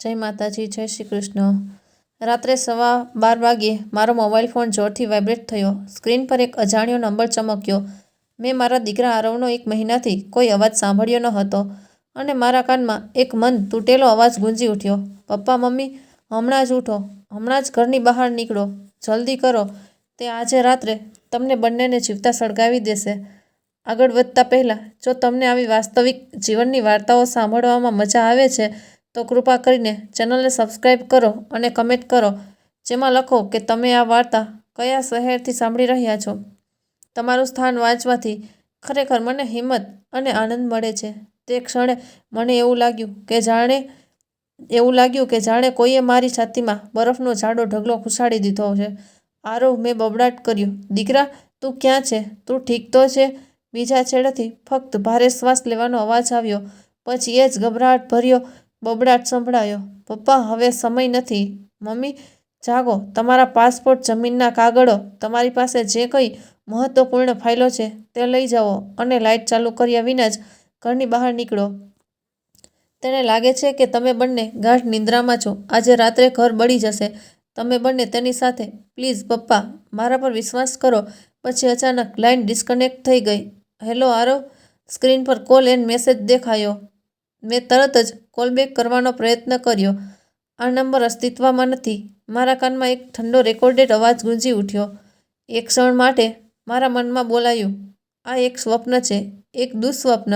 જય માતાજી, જય શ્રી કૃષ્ણ। રાત્રે 12:15 વાગ્યે મારો મોબાઈલ ફોન જોરથી વાઇબ્રેટ થયો। સ્ક્રીન પર એક અજાણ્યો નંબર ચમક્યો। મેં મારા દીકરા આરવનો 1 મહિનાથી કોઈ અવાજ સાંભળ્યો ન હતો અને મારા કાનમાં એક મન તૂટેલો અવાજ ગુંજી ઉઠ્યો, પપ્પા, મમ્મી, હમણાં જ ઉઠો, હમણાં જ ઘરની બહાર નીકળો, જલ્દી કરો, તે આજે રાત્રે તમને બંનેને જીવતા સળગાવી દેશે। આગળ વધતા પહેલાં, જો તમને આવી વાસ્તવિક જીવનની વાર્તાઓ સાંભળવામાં મજા આવે છે તો કૃપા કરીને ચેનલને સબસ્ક્રાઈબ કરો અને કમેન્ટ કરો, જેમાં લખો કે તમે આ વાર્તા કયા શહેરથી સાંભળી રહ્યા છો। તમારું સ્થાન વાંચવાથી ખરેખર મને હિંમત અને આનંદ મળે છે। તે ક્ષણે મને એવું લાગ્યું કે જાણે કોઈએ મારી છાતીમાં બરફનો જાડો ઢગલો ખુંચાડી દીધો છે। આરવ, મેં બબડાટ કર્યું, દીકરા, તું ક્યાં છે? તું ઠીક તો છે? બીજા છેડેથી ફક્ત ભારે શ્વાસ લેવાનો અવાજ આવ્યો, પછી એ જ ગભરાટ ભર્યો બબડાટ સંભળાયો, પપ્પા, હવે સમય નથી। મમ્મી, જાગો, તમારા પાસપોર્ટ, જમીનના કાગળો, તમારી પાસે જે કંઈ મહત્વપૂર્ણ ફાઇલો છે તે લઈ જાઓ અને લાઇટ ચાલુ કર્યા વિના જ ઘરની બહાર નીકળો। તેને લાગે છે કે તમે બંને ગાઢ નિંદ્રામાં છો। આજે રાત્રે ઘર બળી જશે, તમે બંને તેની સાથે। પ્લીઝ પપ્પા, મારા પર વિશ્વાસ કરો। પછી અચાનક લાઇન ડિસ્કનેક્ટ થઈ ગઈ। હેલો આરવ, સ્ક્રીન પર કોલ એન્ડ મેસેજ દેખાયો। મેં તરત જ કોલ બેક કરવાનો પ્રયત્ન કર્યો। આ નંબર અસ્તિત્વમાં નથી। મારા કાનમાં એક ઠંડો રેકોર્ડેડ અવાજ ગુંજી ઉઠ્યો। એક ક્ષણ માટે મારા મનમાં બોલાયું, આ એક સ્વપ્ન છે, એક દુઃસ્વપ્ન।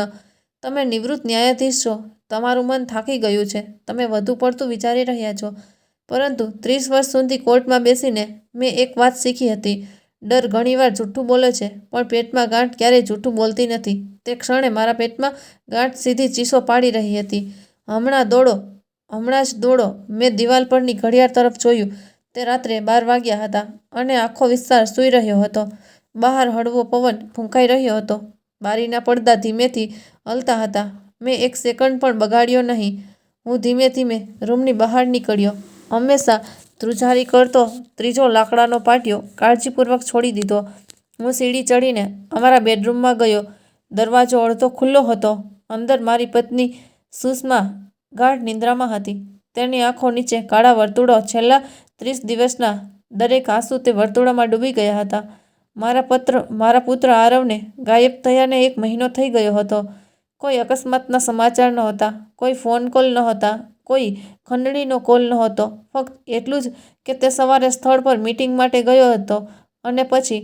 તમે નિવૃત્ત ન્યાયાધીશ છો, તમારું મન થાકી ગયું છે, તમે વધુ પડતું વિચારી રહ્યા છો। પરંતુ 30 વર્ષ સુધી કોર્ટમાં બેસીને મેં એક વાત શીખી હતી, ડર ઘણીવાર જૂઠું બોલે છે, પણ પેટમાં ગાંઠ ક્યારેય જૂઠું બોલતી નથી। તે ક્ષણે મારા પેટમાં ગાંઠ સીધી ચીસો પાડી રહી હતી, હમણાં જ દોડો। મેં દિવાલ પરની ઘડિયાળ તરફ જોયું। તે રાત્રે 12 વાગ્યા હતા અને આખો વિસ્તાર સૂઈ રહ્યો હતો। બહાર હળવો પવન ફૂંકાઈ રહ્યો હતો, બારીના પડદા ધીમેથી હલતા હતા। મેં એક સેકન્ડ પણ બગાડ્યો નહીં। હું ધીમે ધીમે રૂમની બહાર નીકળ્યો, હંમેશા ધ્રુજારી કરતો ત્રીજો લાકડાનો પાટિયો કાળજીપૂર્વક છોડી દીધો। હું સીડી ચડીને અમારા બેડરૂમમાં ગયો। દરવાજો અડધો ખુલ્લો હતો। અંદર મારી પત્ની સુષમા ગાઢ નિંદ્રામાં હતી। તેની આંખો નીચે કાળા વર્તુળો, છેલ્લા 30 દિવસના દરેક આંસુ તે વર્તુળોમાં ડૂબી ગયા હતા। મારા પુત્ર આરવને ગાયબ થયાને 1 મહિનો થઈ ગયો હતો। કોઈ અકસ્માતના સમાચાર નહોતા, કોઈ ફોન કોલ નહોતા, કોઈ ખંડણીનો કોલ નહોતો, ફક્ત એટલું જ કે તે સવારે સ્થળ પર મીટિંગ માટે ગયો હતો અને પછી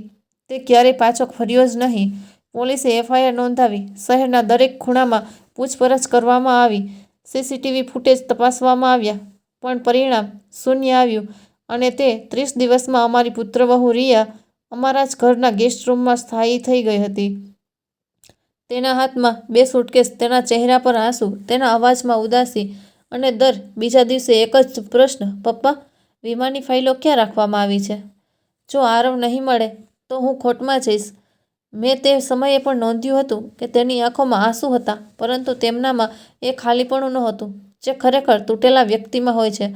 તે ક્યારેય પાછો ફર્યો જ નહીં। પોલીસે FIR નોંધાવી, શહેરના દરેક ખૂણામાં પૂછપરછ કરવામાં આવી, CCTV ફૂટેજ તપાસવામાં આવ્યા, પણ પરિણામ શૂન્ય આવ્યું અને તે 30 દિવસમાં અમારી પુત્રવહુ રિયા અમારા જ ઘરના ગેસ્ટ રૂમમાં સ્થાયી થઈ ગઈ હતી। તેના હાથમાં 2 સૂટકેસ, તેના ચહેરા પર આંસુ, તેના અવાજમાં ઉદાસી, અને દર બીજા દિવસે એક જ પ્રશ્ન, પપ્પા, વીમાની ફાઇલો ક્યાં રાખવામાં આવી છે? જો આરવ નહીં મળે તો હું ખોટમાં જઈશ। મેં તે સમયે પણ નોંધ્યું હતું કે તેની આંખોમાં આંસુ હતા, પરંતુ તેમનામાં એ ખાલીપણું નહોતું જે ખરેખર તૂટેલા વ્યક્તિમાં હોય છે।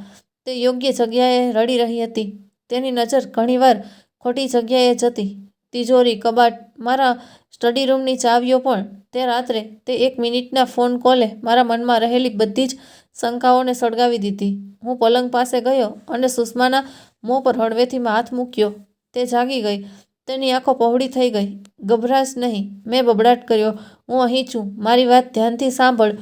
તે યોગ્ય જગ્યાએ રડી રહી હતી। તેની નજર ઘણીવાર ખોટી જગ્યાએ જતી, તિજોરી, કબાટ, મારા સ્ટડી રૂમની ચાવીઓ પણ। તે રાત્રે તે 1 મિનિટના ફોન કોલે મારા મનમાં રહેલી બધી જ શંકાઓને સળગાવી દીધી। હું પલંગ પાસે ગયો અને સુષમાના મોં પર હળવેથી હાથ મૂક્યો। તે જાગી ગઈ, તેની આંખો પહોળી થઈ ગઈ। ગભરાશ નહીં, મેં બબડાટ કર્યો, હું અહીં છું, મારી વાત ધ્યાનથી સાંભળ,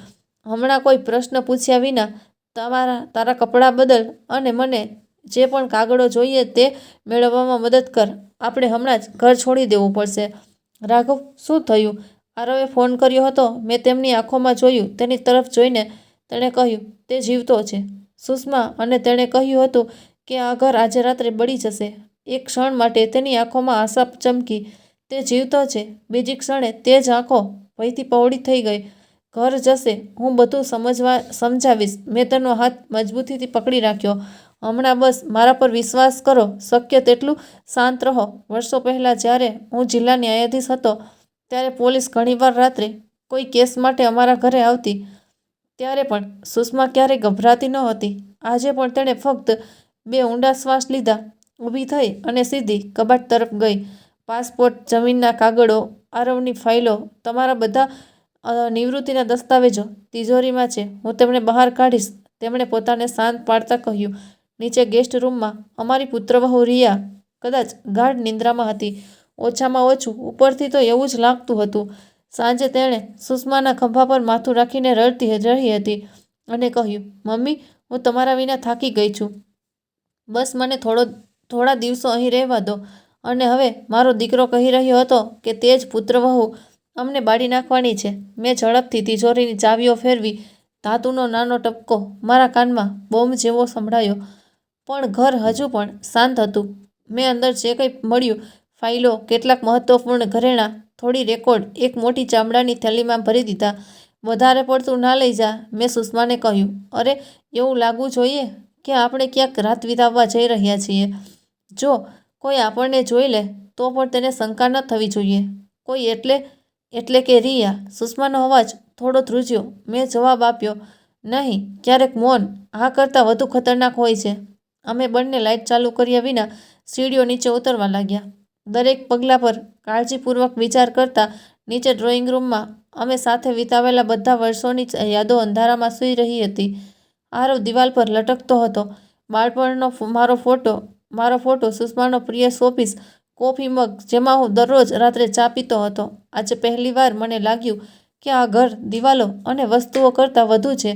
હમણાં કોઈ પ્રશ્ન પૂછ્યા વિના તારા કપડાં બદલ અને મને જે પણ કાગળો જોઈએ તે મેળવવામાં મદદ કર। આપણે હમણાં જ ઘર છોડી દેવું પડશે। રાઘવ, શું થયું? આરવે ફોન કર્યો હતો। મેં તેમની આંખોમાં જોયું। તેની તરફ જોઈને તેણે કહ્યું, તે જીવતો છે, સુષમા, અને તેણે કહ્યું હતું કે આ ઘર આજે રાત્રે બળી જશે। એક ક્ષણ માટે તેની આંખોમાં આશા ચમકી, તે જીવતો છે। બીજી ક્ષણે તે જ આંખો ભયથી પહોળી થઈ ગઈ। ઘર જશે, હું બધું સમજાવીશ। મેં તેનો હાથ મજબૂતીથી પકડી રાખ્યો। હમણાં બસ મારા પર વિશ્વાસ કરો, શક્ય તેટલું શાંત રહો। વર્ષો પહેલાં જ્યારે હું જિલ્લા ન્યાયાધીશ હતો, ત્યારે પોલીસ ઘણીવાર રાત્રે કોઈ કેસ માટે અમારા ઘરે આવતી, ત્યારે પણ સુષમા ક્યારેય ગભરાતી નહોતી। આજે પણ તેણે ફક્ત 2 ઊંડા શ્વાસ લીધા, ઊભી થઈ અને સીધી કબાટ તરફ ગઈ। પાસપોર્ટ, જમીનના કાગળો, આરવની ફાઇલો, તમારા બધા નિવૃત્તિના દસ્તાવેજો તિજોરીમાં છે, હું તેમને બહાર કાઢીશ। તેમણે પોતાને શાંત પાડતા કહ્યું, નીચે ગેસ્ટ રૂમમાં અમારી પુત્રવહુ રિયા કદાચ ગાઢ નિંદ્રામાં હતી. ઓછામાં ઓછું ઉપરથી તો એવું જ લાગતું હતું. સાંજે તેણે સુષ્માના ખભા પર માથું રાખીને રડતી રહી હતી અને કહ્યું, મમ્મી, હું તમારા વિના થાકી ગઈ છું. બસ મને થોડા દિવસો અહીં રહેવા દો. અને હવે મારો દીકરો કહી રહ્યો હતો કે તે જ પુત્રવહુ અમને બાળી નાખવાની છે. મેં ઝડપથી તિજોરીની ચાવીઓ ફેરવી. ધાતુનો નાનો ટપકો મારા કાનમાં બોમ્બ જેવો સંભળાયો. પણ ઘર હજુ પણ શાંત હતું. મેં અંદર જે કંઈ મળ્યું, ફાઇલો, કેટલાક મહત્વપૂર્ણ ઘરેણાં, થોડી રેકોર્ડ, એક મોટી ચામડાની થેલીમાં ભરી દીધા. વધારે પડતું ના લઈ જા, મેં સુષ્માને કહ્યું. અરે, એવું લાગવું જોઈએ કે આપણે ક્યાંક રાત વિતાવવા જઈ રહ્યા છીએ. જો કોઈ આપણને જોઈ લે તો પણ તેને શંકા ન થવી જોઈએ. કોઈ એટલે કે રિયા. સુષ્માનો અવાજ થોડો ધ્રુજ્યો. મેં જવાબ આપ્યો, નહીં, ક્યારેક મૌન આ કરતાં વધુ ખતરનાક હોય છે. અમે બંને લાઇટ ચાલુ કર્યા વિના સીડીઓ નીચે ઉતરવા લાગ્યા. દરેક પગલા પર કાળજીપૂર્વક વિચાર કરતા. નીચે ડ્રોઈંગ રૂમમાં અમે સાથે વિતાવેલા બધા વર્ષોની યાદો અંધારામાં સૂઈ રહી હતી. આરવ દિવાલ પર લટકતો હતો. બાળપણનો મારો ફોટો, સુષ્માનો પ્રિય શોપીસ, કોફી મગ જેમાં હું દરરોજ રાત્રે ચા પીતો હતો. આજે પહેલીવાર મને લાગ્યું કે આ ઘર દિવાલો અને વસ્તુઓ કરતાં વધુ છે.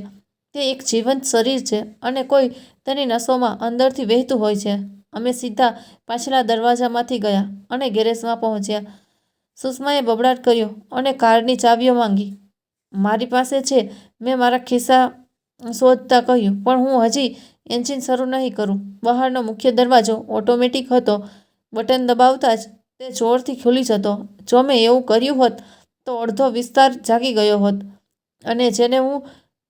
તે એક જીવંત શરીર છે અને કોઈ તેની નસોમાં અંદરથી વહેતું હોય છે. અમે સીધા પાછલા દરવાજામાંથી ગયા અને ગેરેજમાં પહોંચ્યા. સુષ્માએ બબડાટ કર્યો અને કારની ચાવીઓ માંગી. મારી પાસે છે, મેં મારા ખિસ્સા શોધતા કહ્યું, પણ હું હજી એન્જિન શરૂ નહીં કરું. બહારનો મુખ્ય દરવાજો ઓટોમેટિક હતો. બટન દબાવતા જ તે જોરથી ખુલી જતો. જો મેં એવું કર્યું હોત તો અડધો વિસ્તાર જાગી ગયો હોત. અને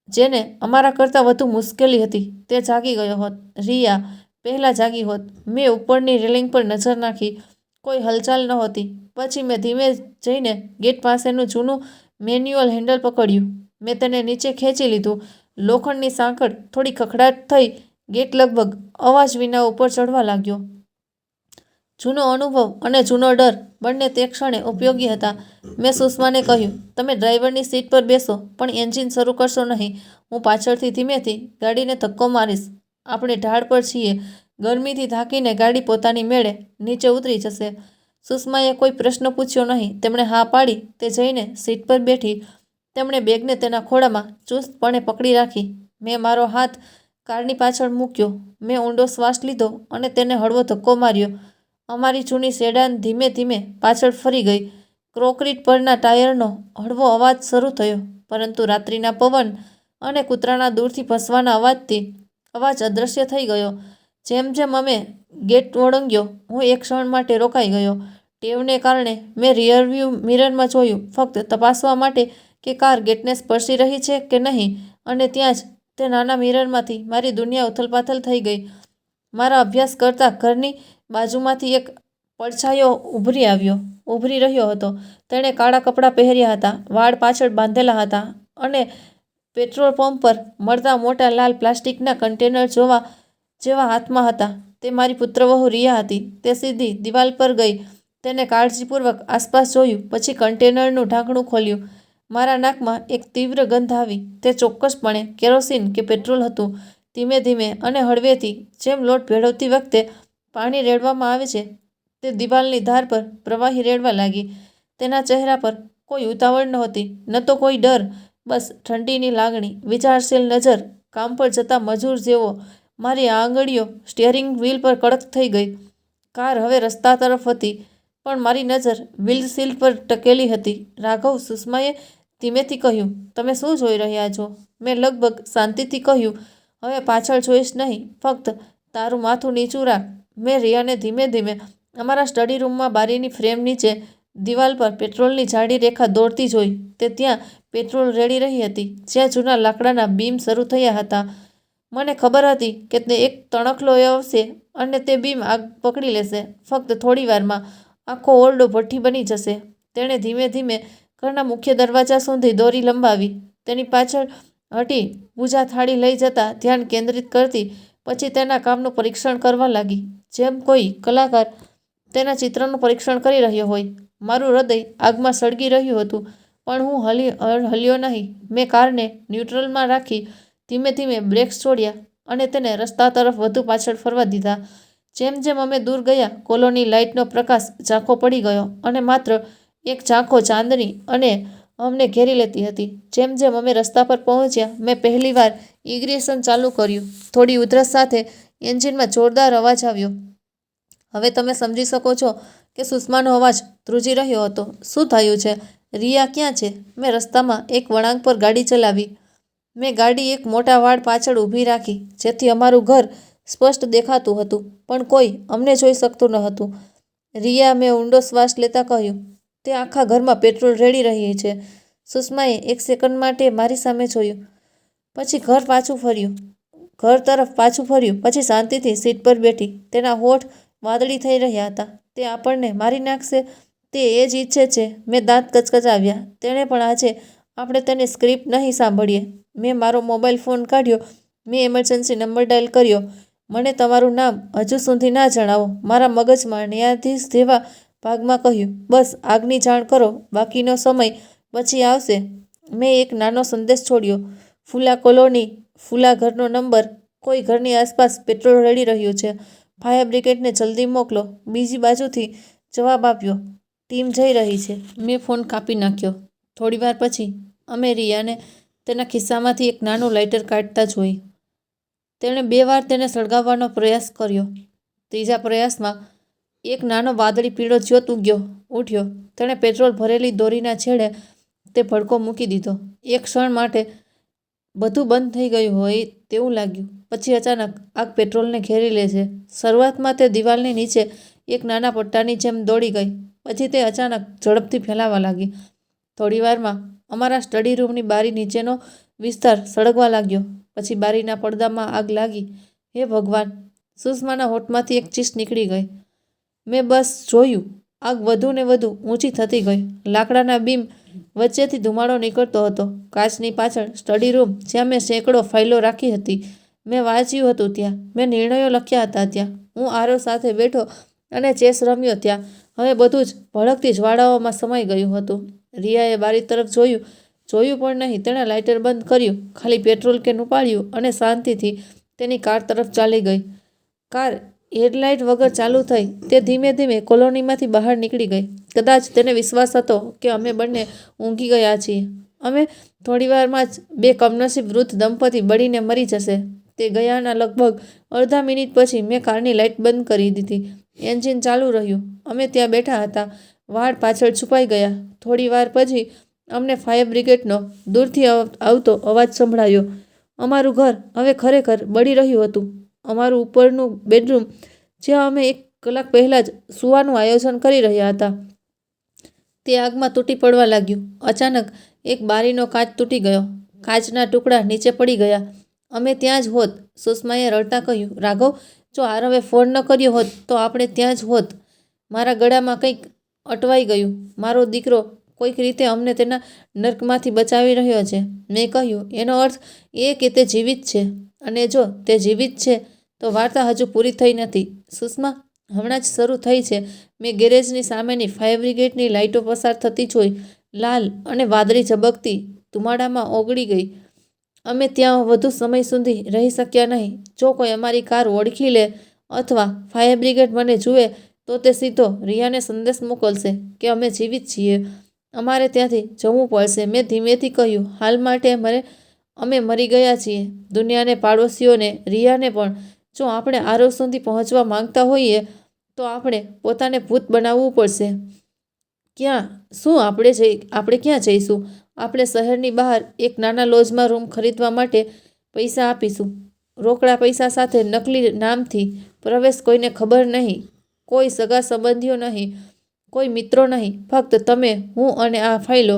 જેને અમારા કરતાં વધુ મુશ્કેલી હતી તે જાગી ગયો હોત. રિયા પહેલાં જાગી હોત. મેં ઉપરની રેલિંગ પર નજર નાખી. કોઈ હલચાલ નહોતી. પછી મેં ધીમે જઈને ગેટ પાસેનું જૂનું મેન્યુઅલ હેન્ડલ પકડ્યું. મેં તેને નીચે ખેંચી લીધું. લોખંડની સાંકળ થોડી ખખડાટ થઈ. ગેટ લગભગ અવાજ વિના ઉપર ચડવા લાગ્યો. જૂનો અનુભવ અને જૂનો ડર બંને તે ક્ષણે ઉપયોગી હતા. મેં સુષ્માને કહ્યું, તમે ડ્રાઈવરની સીટ પર બેસો, પણ એન્જિન શરૂ કરશો નહીં. હું પાછળથી ધીમેથી ગાડીને ધક્કો મારીશ. આપણે ઢાળ પર છીએ. ગરમીથી થાકીને ગાડી પોતાની મેળે નીચે ઉતરી જશે. સુષ્માએ કોઈ પ્રશ્ન પૂછ્યો નહીં. તેમણે હા પાડી. તે જઈને સીટ પર બેઠી. તેમણે બેગને તેના ખોળામાં ચુસ્તપણે પકડી રાખી. મેં મારો હાથ કારની પાછળ મૂક્યો. મેં ઊંડો શ્વાસ લીધો અને તેને હળવો ધક્કો માર્યો. અમારી જૂની સેડાન ધીમે ધીમે પાછળ ફરી ગઈ. કોન્ક્રીટ પરના ટાયરનો હળવો અવાજ શરૂ થયો, પરંતુ રાત્રિના પવન અને કૂતરાના દૂરથી ભસવાના અવાજથી અવાજ અદૃશ્ય થઈ ગયો. જેમ જેમ અમે ગેટ ઓળંગ્યો, હું એક ક્ષણ માટે રોકાઈ ગયો. ટેવને કારણે મેં રિયરવ્યૂ મિરરમાં જોયું, ફક્ત તપાસવા માટે કે કાર ગેટને સ્પર્શી રહી છે કે નહીં. અને ત્યાં જ તે નાના મિરરમાંથી મારી દુનિયા ઉથલપાથલ થઈ ગઈ. મારા અભ્યાસ કરતા ઘરની બાજુમાંથી એક પડછાયો ઉભરી રહ્યો હતો. તેણે કાળા કપડાં પહેર્યા હતા, વાળ પાછળ બાંધેલા હતા અને પેટ્રોલ પંપ પર મળતા મોટા લાલ પ્લાસ્ટિકના કન્ટેનર જેવા હાથમાં હતા. તે મારી પુત્રવહુ રિયા હતી. તે સીધી દિવાલ પર ગઈ. તેને કાળજીપૂર્વક આસપાસ જોયું, પછી કન્ટેનરનું ઢાંકણું ખોલ્યું. મારા નાકમાં એક તીવ્ર ગંધ આવી. તે ચોક્કસપણે કેરોસીન કે પેટ્રોલ હતું. ધીમે ધીમે અને હળવેથી, જેમ લોટ ભેળવતી વખતે પાણી રેડવામાં આવે છે, તે દિવાલની ધાર પર પ્રવાહી રેડવા લાગી. તેના ચહેરા પર કોઈ ઉતાવળ નહોતી, ન તો કોઈ ડર, બસ ઠંડીની લાગણી. વિચારશીલ નજર, કામ પર જતા મજૂર જેવો. મારી આંગળીઓ સ્ટીયરિંગ વ્હીલ પર કડક થઈ ગઈ. કાર હવે રસ્તા તરફ હતી, પણ મારી નજર વિન્ડશીલ્ડ પર ટકેલી હતી. રાઘવ, સુષ્માએ ધીમેથી કહ્યું, તમે શું જોઈ રહ્યા છો? મેં લગભગ શાંતિથી કહ્યું, હવે પાછળ જોઈશ નહીં, ફક્ત તારું માથું નીચું રાખ. મેં રિયાને ધીમે ધીમે અમારા સ્ટડી રૂમમાં બારીની ફ્રેમ નીચે દિવાલ પર પેટ્રોલની જાડી રેખા દોરતી જોઈ. તે ત્યાં પેટ્રોલ રેડી રહી હતી, જ્યાં જૂના લાકડાના બીમ શરૂ થયા હતા. મને ખબર હતી કે તે એક તણખલો આવશે અને તે બીમ આગ પકડી લેશે. ફક્ત થોડી વારમાં આખો ઓરડો ભઠ્ઠી બની જશે. તેણે ધીમે ધીમે ઘરના મુખ્ય દરવાજા સુધી દોરી લંબાવી. તેની પાછળ હટી પૂજા થાળી લઈ જતા ધ્યાન કેન્દ્રિત કરતી. પછી તેના કામનું પરીક્ષણ કરવા લાગી, જેમ કોઈ કલાકાર તેના ચિત્રનું પરીક્ષણ કરી રહ્યો હોય. મારું હૃદય આગમાં સળગી રહ્યું હતું, પણ હું હલ્યો નહીં. મેં કારને ન્યુટ્રલમાં રાખી. ધીમે ધીમે બ્રેક્સ છોડ્યા અને તેને રસ્તા તરફ વધુ પાછળ ફરવા દીધા. જેમ જેમ અમે દૂર ગયા, કોલોની લાઇટનો પ્રકાશ ઝાંખો પડી ગયો અને માત્ર એક ઝાંખો ચાંદની અને અમને ઘેરી લેતી હતી. જેમ જેમ અમે રસ્તા પર પહોંચ્યા, મેં પહેલીવાર ઇગ્નિશન ચાલુ કર્યું. થોડી ઉધરસ સાથે એન્જિનમાં જોરદાર અવાજ આવ્યો. હવે તમે સમજી શકો છો કે સુષ્માનો અવાજ ધ્રુજી રહ્યો હતો. શું થયું છે? રિયા ક્યાં છે? મેં રસ્તામાં એક વળાંક પર ગાડી ચલાવી. મેં ગાડી એક મોટા વાડ પાછળ ઊભી રાખી, જેથી અમારું ઘર સ્પષ્ટ દેખાતું હતું, પણ કોઈ અમને જોઈ શકતું ન હતું. રિયા, મેં ઊંડો શ્વાસ લેતા કહ્યું, તે આખા ઘરમાં પેટ્રોલ રેડી રહી છે. સુષ્માએ એક સેકન્ડ માટે મારી સામે જોયું, પછી ઘર તરફ પાછું ફર્યું, પછી શાંતિથી સીટ પર બેઠી. તેના હોઠ વાદળી થઈ રહ્યા હતા. તે આપણને મારી નાખશે, તે એ જ ઈચ્છે છે. મેં દાંત કચકચાવ્યા. તેણે પણ આજે આપણે તેની સ્ક્રિપ્ટ નહીં સાંભળીએ. મેં મારો મોબાઈલ ફોન કાઢ્યો. મેં ઇમરજન્સી નંબર ડાયલ કર્યો. મને તમારું નામ હજુ સુધી ના જણાવો. મારા મગજમાં ન્યાયાધીશ જેવા ભાગમાં કહ્યું, બસ આગની જાણ કરો, બાકીનો સમય પછી આવશે. મેં એક નાનો સંદેશ છોડ્યો, ફુલા કોલોની, ફુલા ઘરનો નંબર, કોઈ ઘરની આસપાસ પેટ્રોલ રેડી રહ્યું છે, ફાયર બ્રિગેડને જલ્દી મોકલો. બીજી બાજુથી જવાબ આપ્યો, ટીમ જઈ રહી છે. મેં ફોન કાપી નાખ્યો. થોડીવાર પછી અમે રિયાને તેના ખિસ્સામાંથી એક નાનું લાઇટર કાઢતા જોઈ. તેણે 2 વાર તેને સળગાવવાનો પ્રયાસ કર્યો. ત્રીજા પ્રયાસમાં એક નાનો વાદળી પીળો જ્યોત ઉઠ્યો. તેણે પેટ્રોલ ભરેલી દોરીના છેડે તે ભડકો મૂકી દીધો. એક ક્ષણ માટે બધું બંધ થઈ ગયું હોય તેવું લાગ્યું. પછી અચાનક આગ પેટ્રોલને ઘેરી લે છે. શરૂઆતમાં તે દિવાલની નીચે એક નાના પટ્ટાની જેમ દોડી ગઈ, પછી તે અચાનક ઝડપથી ફેલાવા લાગી. થોડીવારમાં અમારા સ્ટડી રૂમની બારી નીચેનો વિસ્તાર સળગવા લાગ્યો. પછી બારીના પડદામાં આગ લાગી. હે ભગવાન! સુષ્માના હોઠમાંથી એક ચીસ નીકળી ગઈ. મેં બસ જોયું. આગ વધુ ને વધુ ઊંચી થતી ગઈ. લાકડાના બીમ વચ્ચેથી ધુમાડો નીકળતો હતો. કાચની પાછળ સ્ટડી રૂમ, જ્યાં મેં સેંકડો ફાઇલો રાખી હતી, મેં વાંચ્યું હતું ત્યાં, મેં નિર્ણયો લખ્યા હતા ત્યાં, હું આરવ સાથે બેઠો અને ચેસ રમ્યો ત્યાં, હવે બધું જ ભડકતી જ્વાળાઓમાં સમાઈ ગયું હતું. રિયાએ બારી તરફ જોયું પણ નહીં. તેણે લાઇટર બંધ કર્યું, ખાલી પેટ્રોલ કેન ઉપાડ્યું અને શાંતિથી તેની કાર તરફ ચાલી ગઈ. કાર હેડલાઇટ વગર ચાલુ થઈ. તે ધીમે ધીમે કોલોનીમાંથી બહાર નીકળી ગઈ. કદાચ તેને વિશ્વાસ હતો કે અમે બંને ઊંઘી ગયા છીએ. અમે થોડીવારમાં જ 2 કમનસીબ વૃદ્ધ દંપતી બળીને મરી જશે. તે ગયાના લગભગ અડધા મિનિટ પછી મેં કારની લાઇટ બંધ કરી દીધી. એન્જિન ચાલુ રહ્યું. અમે ત્યાં બેઠા હતા, વાડ પાછળ છુપાઈ ગયા. થોડી વાર પછી અમને ફાયર બ્રિગેડનો દૂરથી આવતો અવાજ સંભળાયો. અમારું ઘર હવે ખરેખર બળી રહ્યું હતું. અમારું ઉપરનું બેડરૂમ, જ્યાં અમે 1 કલાક પહેલાં જ સૂવાનું આયોજન કરી રહ્યા હતા, તે આગમાં તૂટી પડવા લાગ્યું. અચાનક એક બારીનો કાચ તૂટી ગયો. કાચના ટુકડા નીચે પડી ગયા. અમે ત્યાં જ હોત. સુષ્માએ રડતા કહ્યું, રાઘવ, જો આરવે ફોન ન કર્યો હોત તો આપણે ત્યાં જ હોત. મારા ગળામાં કંઈક અટવાઈ ગયું. મારો દીકરો કોઈક રીતે અમને તેના નર્કમાંથી બચાવી રહ્યો છે. મેં કહ્યું, એનો અર્થ એ કે તે જીવિત છે. અને જો તે જીવિત છે તો વાર્તા હજુ પૂરી થઈ નથી. સુષ્મા હમણાં જ શરૂ થઈ છે. મેં ગેરેજની સામેની ફાયર બ્રિગેડની લાઇટો પસાર થતી જોઈ. લાલ અને વાદળી ઝબકતી ધુમાડામાં ઓગળી ગઈ. અમે ત્યાં વધુ સમય સુધી રહી શક્યા નહીં. જો કોઈ અમારી કાર ઓળખી લે અથવા ફાયર બ્રિગેડ મને જુએ તો તે સીધો રિયાને સંદેશ મોકલશે કે અમે જીવિત છીએ. અમારે ત્યાંથી જવું પડશે. મેં ધીમેથી કહ્યું, હાલ માટે અમે મરી ગયા છીએ. દુનિયાને, પાડોશીઓને, રિયાને પણ. જો આપણે આરવ સુધી પહોંચવા માંગતા હોઈએ તો આપણે પોતાને ભૂત બનાવવું પડશે. આપણે ક્યાં જઈશું? આપણે શહેરની બહાર એક નાના લોજમાં રૂમ ખરીદવા માટે પૈસા આપીશું. રોકડા પૈસા સાથે, નકલી નામથી. પ્રવેશ કોઈને ખબર નહીં. કોઈ સગા સંબંધીઓ નહીં. કોઈ મિત્રો નહીં. ફક્ત તમે, હું અને આ ફાઇલો.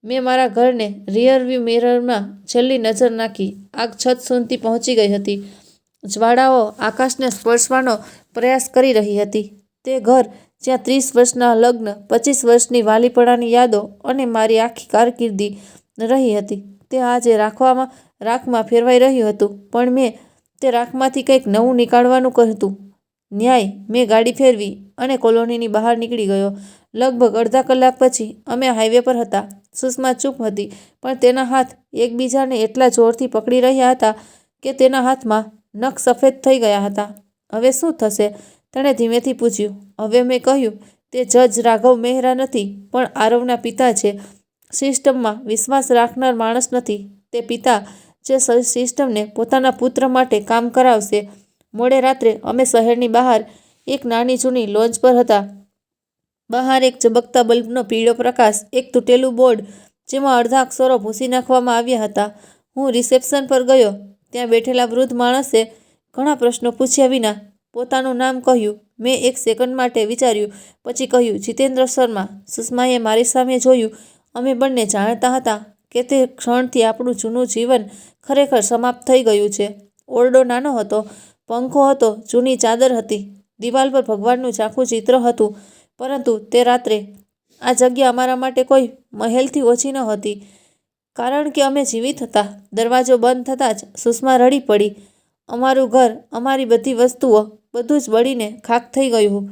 મેં મારા ઘરને રિયરવ્યૂ મિરરમાં છેલ્લી નજર નાખી. આગ છત સુધી પહોંચી ગઈ હતી. જ્વાળાઓ આકાશને સ્પર્શવાનો પ્રયાસ કરી રહી હતી. તે ઘર જ્યાં 30 વર્ષના લગ્ન, 25 વર્ષની વાલીપણાની યાદો અને મારી આખી કારકિર્દી રહી હતી, તે આજે રાખમાં ફેરવાઈ રહ્યું હતું. પણ મેં તે રાખમાંથી કંઈક નવું નીકાળવાનું હતું. ન્યાય. મેં ગાડી ફેરવી અને કોલોનીની બહાર નીકળી ગયો. લગભગ અડધા કલાક પછી અમે હાઈવે પર હતા. સુષ્મા ચૂપ હતી, પણ તેના હાથ એકબીજાને એટલા જોરથી પકડી રહ્યા હતા કે તેના હાથમાં નખ સફેદ થઈ ગયા હતા. હવે શું થશે? તેણે ધીમેથી પૂછ્યું. હવે મેં કહ્યું, તે જજ રાઘવ મહેરા નથી, પણ આરવના પિતા છે. સિસ્ટમમાં વિશ્વાસ રાખનાર માણસ નથી. તે પિતા જે સિસ્ટમને પોતાના પુત્ર માટે કામ કરાવશે. મોડે રાત્રે અમે શહેરની બહાર એક નાની જૂની લોન્જ પર હતા. બહાર એક ઝબકતા બલ્બનો પીળો પ્રકાશ, એક તૂટેલું બોર્ડ જેમાં અડધા અક્ષરો ભૂંસી નાખવામાં આવ્યા હતા. હું રિસેપ્શન પર ગયો. ત્યાં બેઠેલા વૃદ્ધ માણસે ઘણા પ્રશ્નો પૂછ્યા વિના પોતાનું નામ કહ્યું. મેં એક સેકન્ડ માટે વિચાર્યું, પછી કહ્યું, જીતેન્દ્ર શર્મા. સુષ્માએ મારી સામે જોયું. અમે બંને જાણતા હતા કે તે ક્ષણથી આપણું જૂનું જીવન ખરેખર સમાપ્ત થઈ ગયું છે. ઓરડો નાનો હતો, પંખો હતો, જૂની ચાદર હતી, દિવાલ પર ભગવાનનું ઝાંખું ચિત્ર હતું. પરંતુ તે રાત્રે આ જગ્યા અમારા માટે કોઈ મહેલથી ઓછી નહોતી, કારણ કે અમે જીવિત હતા. દરવાજો બંધ થતાં જ સુષ્મા રડી પડી. અમારું ઘર, અમારી બધી વસ્તુઓ, બધું જ બળીને ખાખ થઈ ગયું.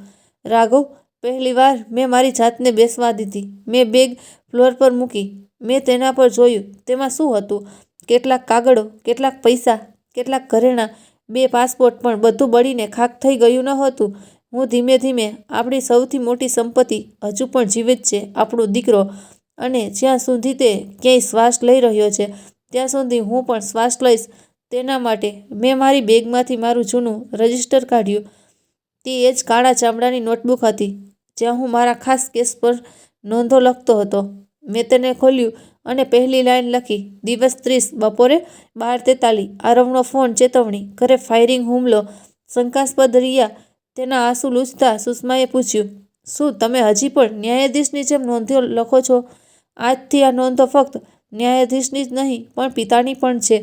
રાઘવ, પહેલીવાર મેં મારી જાતને બેસવા દીધી. મેં બેગ ફ્લોર પર મૂકી. મેં તેના પર જોયું. તેમાં શું હતું? કેટલાક કાગળો, કેટલાક પૈસા, કેટલાક ઘરેણાં, 2 પાસપોર્ટ, પણ બધું બળીને ખાખ થઈ ગયું ન હતું. હું ધીમે ધીમે, આપણી સૌથી મોટી સંપત્તિ હજુ પણ જીવિત છે, આપણો દીકરો. અને જ્યાં સુધી તે ક્યાંય શ્વાસ લઈ રહ્યો છે, ત્યાં સુધી હું પણ શ્વાસ લઈશ તેના માટે. મેં મારી બેગમાંથી મારું જૂનું રજિસ્ટર કાઢ્યું. તે એ જ કાળા ચામડાની નોટબુક હતી જ્યાં હું મારા ખાસ કેસ પર નોંધો લખતો હતો. મેં તેને ખોલ્યું અને પહેલી લાઈન લખી. દિવસ 30, બપોરે 12:43. આરવનો ફોન. ચેતવણી. ઘરે ફાયરિંગ હુમલો. શંકાસ્પદ રિયા. તેના આંસુ લૂછતા સુષ્માએ પૂછ્યું, શું તમે હજી પણ ન્યાયાધીશની જેમ નોંધો લખો છો? આજથી આ નોંધો ફક્ત ન્યાયાધીશની જ નહીં, પણ પિતાની પણ છે.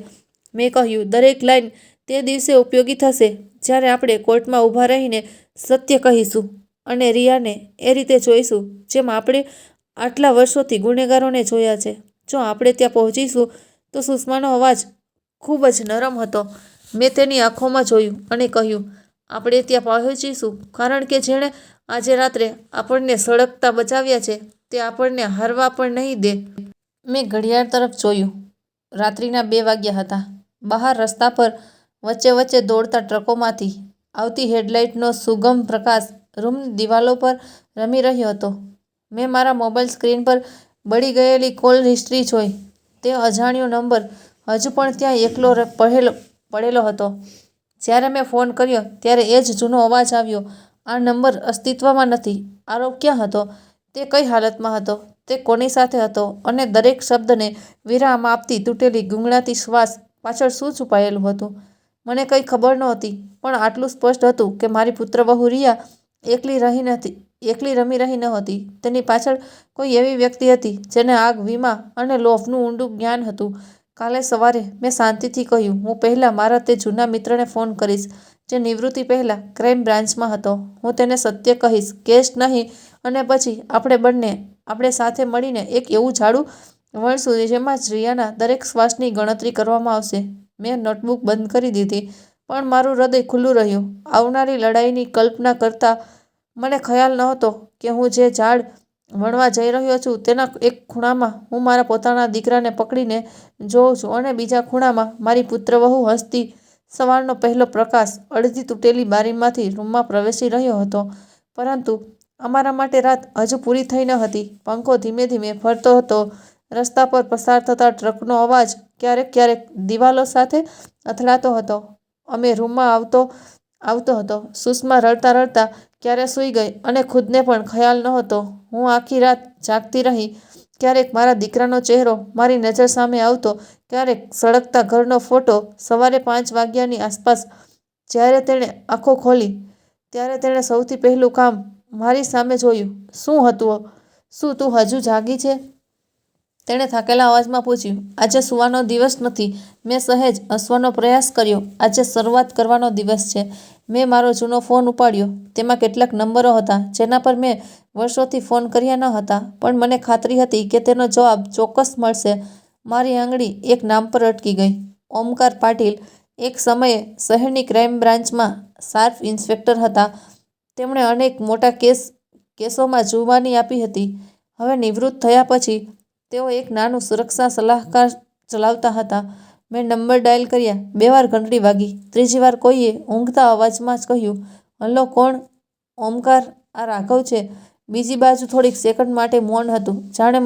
મેં કહ્યું, દરેક લાઈન તે દિવસે ઉપયોગી થશે જ્યારે આપણે કોર્ટમાં ઊભા રહીને સત્ય કહીશું અને રિયાને એ રીતે જોઈશું જેમ આપણે આટલા વર્ષોથી ગુનેગારોને જોયા છે. જો આપણે ત્યાં પહોંચીશું તો. સુષ્માનો અવાજ ખૂબ જ નરમ હતો. મેં તેની આંખોમાં જોયું અને કહ્યું, આપણે ત્યાં પહોંચીશું કારણ કે જેણે આજે રાત્રે આપણને સળગતા બચાવ્યા છે તે આપણને હારવા પણ નહીં દે. મેં ઘડિયાળ તરફ જોયું. રાત્રિના 2 વાગ્યા હતા. બહાર રસ્તા પર વચ્ચે વચ્ચે દોડતા ટ્રકોમાંથી આવતી હેડલાઇટનો સુગમ પ્રકાશ રૂમની દિવાલો પર રમી રહ્યો હતો. મેં મારા મોબાઈલ સ્ક્રીન પર બળી ગયેલી કોલ હિસ્ટ્રી જોઈ. તે અજાણ્યો નંબર હજુ પણ ત્યાં એકલો પડેલો હતો. જ્યારે મેં ફોન કર્યો ત્યારે એ જ જૂનો અવાજ આવ્યો, આ નંબર અસ્તિત્વમાં નથી. આરવ ક્યાં હતો? તે કઈ હાલતમાં હતો? તે કોની સાથે હતો? અને દરેક શબ્દને વિરામ આપતી તૂટેલી ગુંગળાતી શ્વાસ પાછળ શું છુપાયેલું હતું? મને કંઈ ખબર નહોતી, પણ આટલું સ્પષ્ટ હતું કે મારી પુત્રવહુ રિયા એકલી રમી રહી નહોતી. તેની પાછળ કોઈ એવી વ્યક્તિ હતી જેને આગ, વીમા અને લોભનું ઊંડું જ્ઞાન હતું. કાલે સવારે મેં શાંતિથી કહ્યું, હું પહેલાં મારા તે જૂના મિત્રને ફોન કરીશ જે નિવૃત્તિ પહેલાં ક્રાઇમ બ્રાન્ચમાં હતો. હું તેને સત્ય કહીશ, કેસ નહીં, અને પછી આપણે સાથે મળીને એક એવું ઝાડુ વણશું જેમાં જ રિયાના દરેક શ્વાસની ગણતરી કરવામાં આવશે. મેં નોટબુક બંધ કરી દીધી, પણ મારું હૃદય ખુલ્લું રહ્યું. આવનારી લડાઈની કલ્પના કરતાં મને ખ્યાલ નહોતો કે હું જે ઝાડ વણવા જઈ રહ્યો છું તેના એક ખૂણામાં હું મારા પોતાના દીકરાને પકડીને જોઉં છું અને બીજા ખૂણામાં મારી પુત્રવહુ હસતી. સવારનો પહેલો પ્રકાશ અડધી તૂટેલી બારીમાંથી રૂમમાં પ્રવેશી રહ્યો હતો, પરંતુ અમારા માટે રાત હજુ પૂરી થઈ ન હતી. પંખો ધીમે ધીમે ફરતો હતો. રસ્તા પર પસાર થતા ટ્રકનો અવાજ ક્યારેક ક્યારેક દિવાલો સાથે અથડાતો હતો. અમે રૂમમાં આવતો હતો. સુષ્મા રડતા રડતા ક્યારે સૂઈ ગઈ અને ખુદને પણ ખ્યાલ નહોતો. હું આખી રાત જાગતી રહી. ક્યારેક મારા દીકરાનો ચહેરો મારી નજર સામે આવતો, ક્યારેક સળગતા ઘરનો ફોટો. સવારે 5 વાગ્યાની આસપાસ જ્યારે તેણે આંખો ખોલી ત્યારે તેણે સૌથી પહેલું કામ મારી સામે જોયું. શું હતું? શું તું હજુ જાગી છે? તેણે થાકેલા અવાજમાં પૂછ્યું. આજે સૂવાનો દિવસ નથી. મેં સહેજ હસવાનો પ્રયાસ કર્યો. આજે શરૂઆત કરવાનો દિવસ છે. મેં મારો જૂનો ફોન ઉપાડ્યો. તેમાં કેટલાક નંબરો હતા જેના પર મેં વર્ષોથી ફોન કર્યા ન હતા, પણ મને ખાતરી હતી કે તેનો જવાબ ચોક્કસ મળશે. મારી આંગળી એક નામ પર અટકી ગઈ. ઓમકાર પાટીલ. એક સમયે શહેરની ક્રાઇમ બ્રાન્ચમાં શાર્પ ઇન્સ્પેક્ટર હતા. તેમણે અનેક મોટા કેસોમાં જુબાની આપી હતી. હવે નિવૃત્ત થયા પછી તેઓ એક નાનું સુરક્ષા સલાહકાર ચલાવતા હતા. મેં નંબર ડાયલ કર્યા. 2 વાર ઘંટડી વાગી. 3જી વાર કોઈએ ઊંઘતા અવાજમાં જ કહ્યું, હલો, કોણ? ઓમકાર, આ રાઘવ છે. બીજી બાજુ થોડીક સેકન્ડ માટે મૌન હતું, જાણે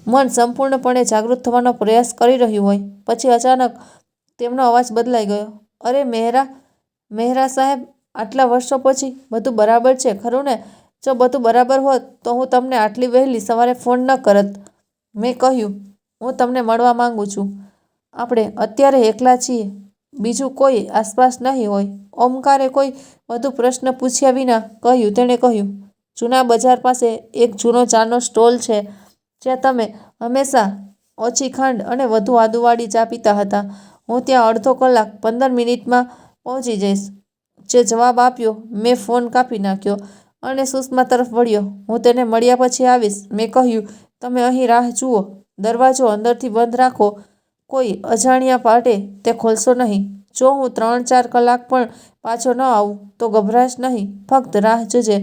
મન સંપૂર્ણપણે જાગૃત થવાનો પ્રયાસ કરી રહ્યું હોય. પછી અચાનક તેમનો અવાજ બદલાઈ ગયો. અરે મહેરા સાહેબ, આટલા વર્ષો પછી બધું બરાબર છે ખરું ને? જો બધું બરાબર હોત તો હું તમને આટલી વહેલી સવારે ફોન ન કરત. મેં કહ્યું, હું તમને મળવા માંગુ છું. આપણે અત્યારે એકલા છીએ, બીજું કોઈ આસપાસ નહીં હોય. ઓમકારે કોઈ વધુ પ્રશ્ન પૂછ્યા વિના કહ્યું. તેણે કહ્યું, જૂના બજાર પાસે એક જૂનો ચાનો સ્ટોલ છે જ્યાં તમે હંમેશા ઓછી ખાંડ અને વધુ આદુવાળી ચા પીતા હતા. હું ત્યાં અડધો કલાક 15 મિનિટમાં પહોંચી જઈશ. જે જવાબ આપ્યો. મેં ફોન કાપી નાખ્યો અને સુષ્મા તરફ વળ્યો. હું તેને મળ્યા પછી આવીશ. મેં કહ્યું, તમે અહીં રાહ જુઓ, દરવાજો અંદરથી બંધ રાખો. કોઈ અજાણ્યા પાટે તે ખોલશો નહીં. જો હું 3-4 કલાક પણ પાછો ન આવું તો ગભરાશ નહીં, ફક્ત રાહ જોજે.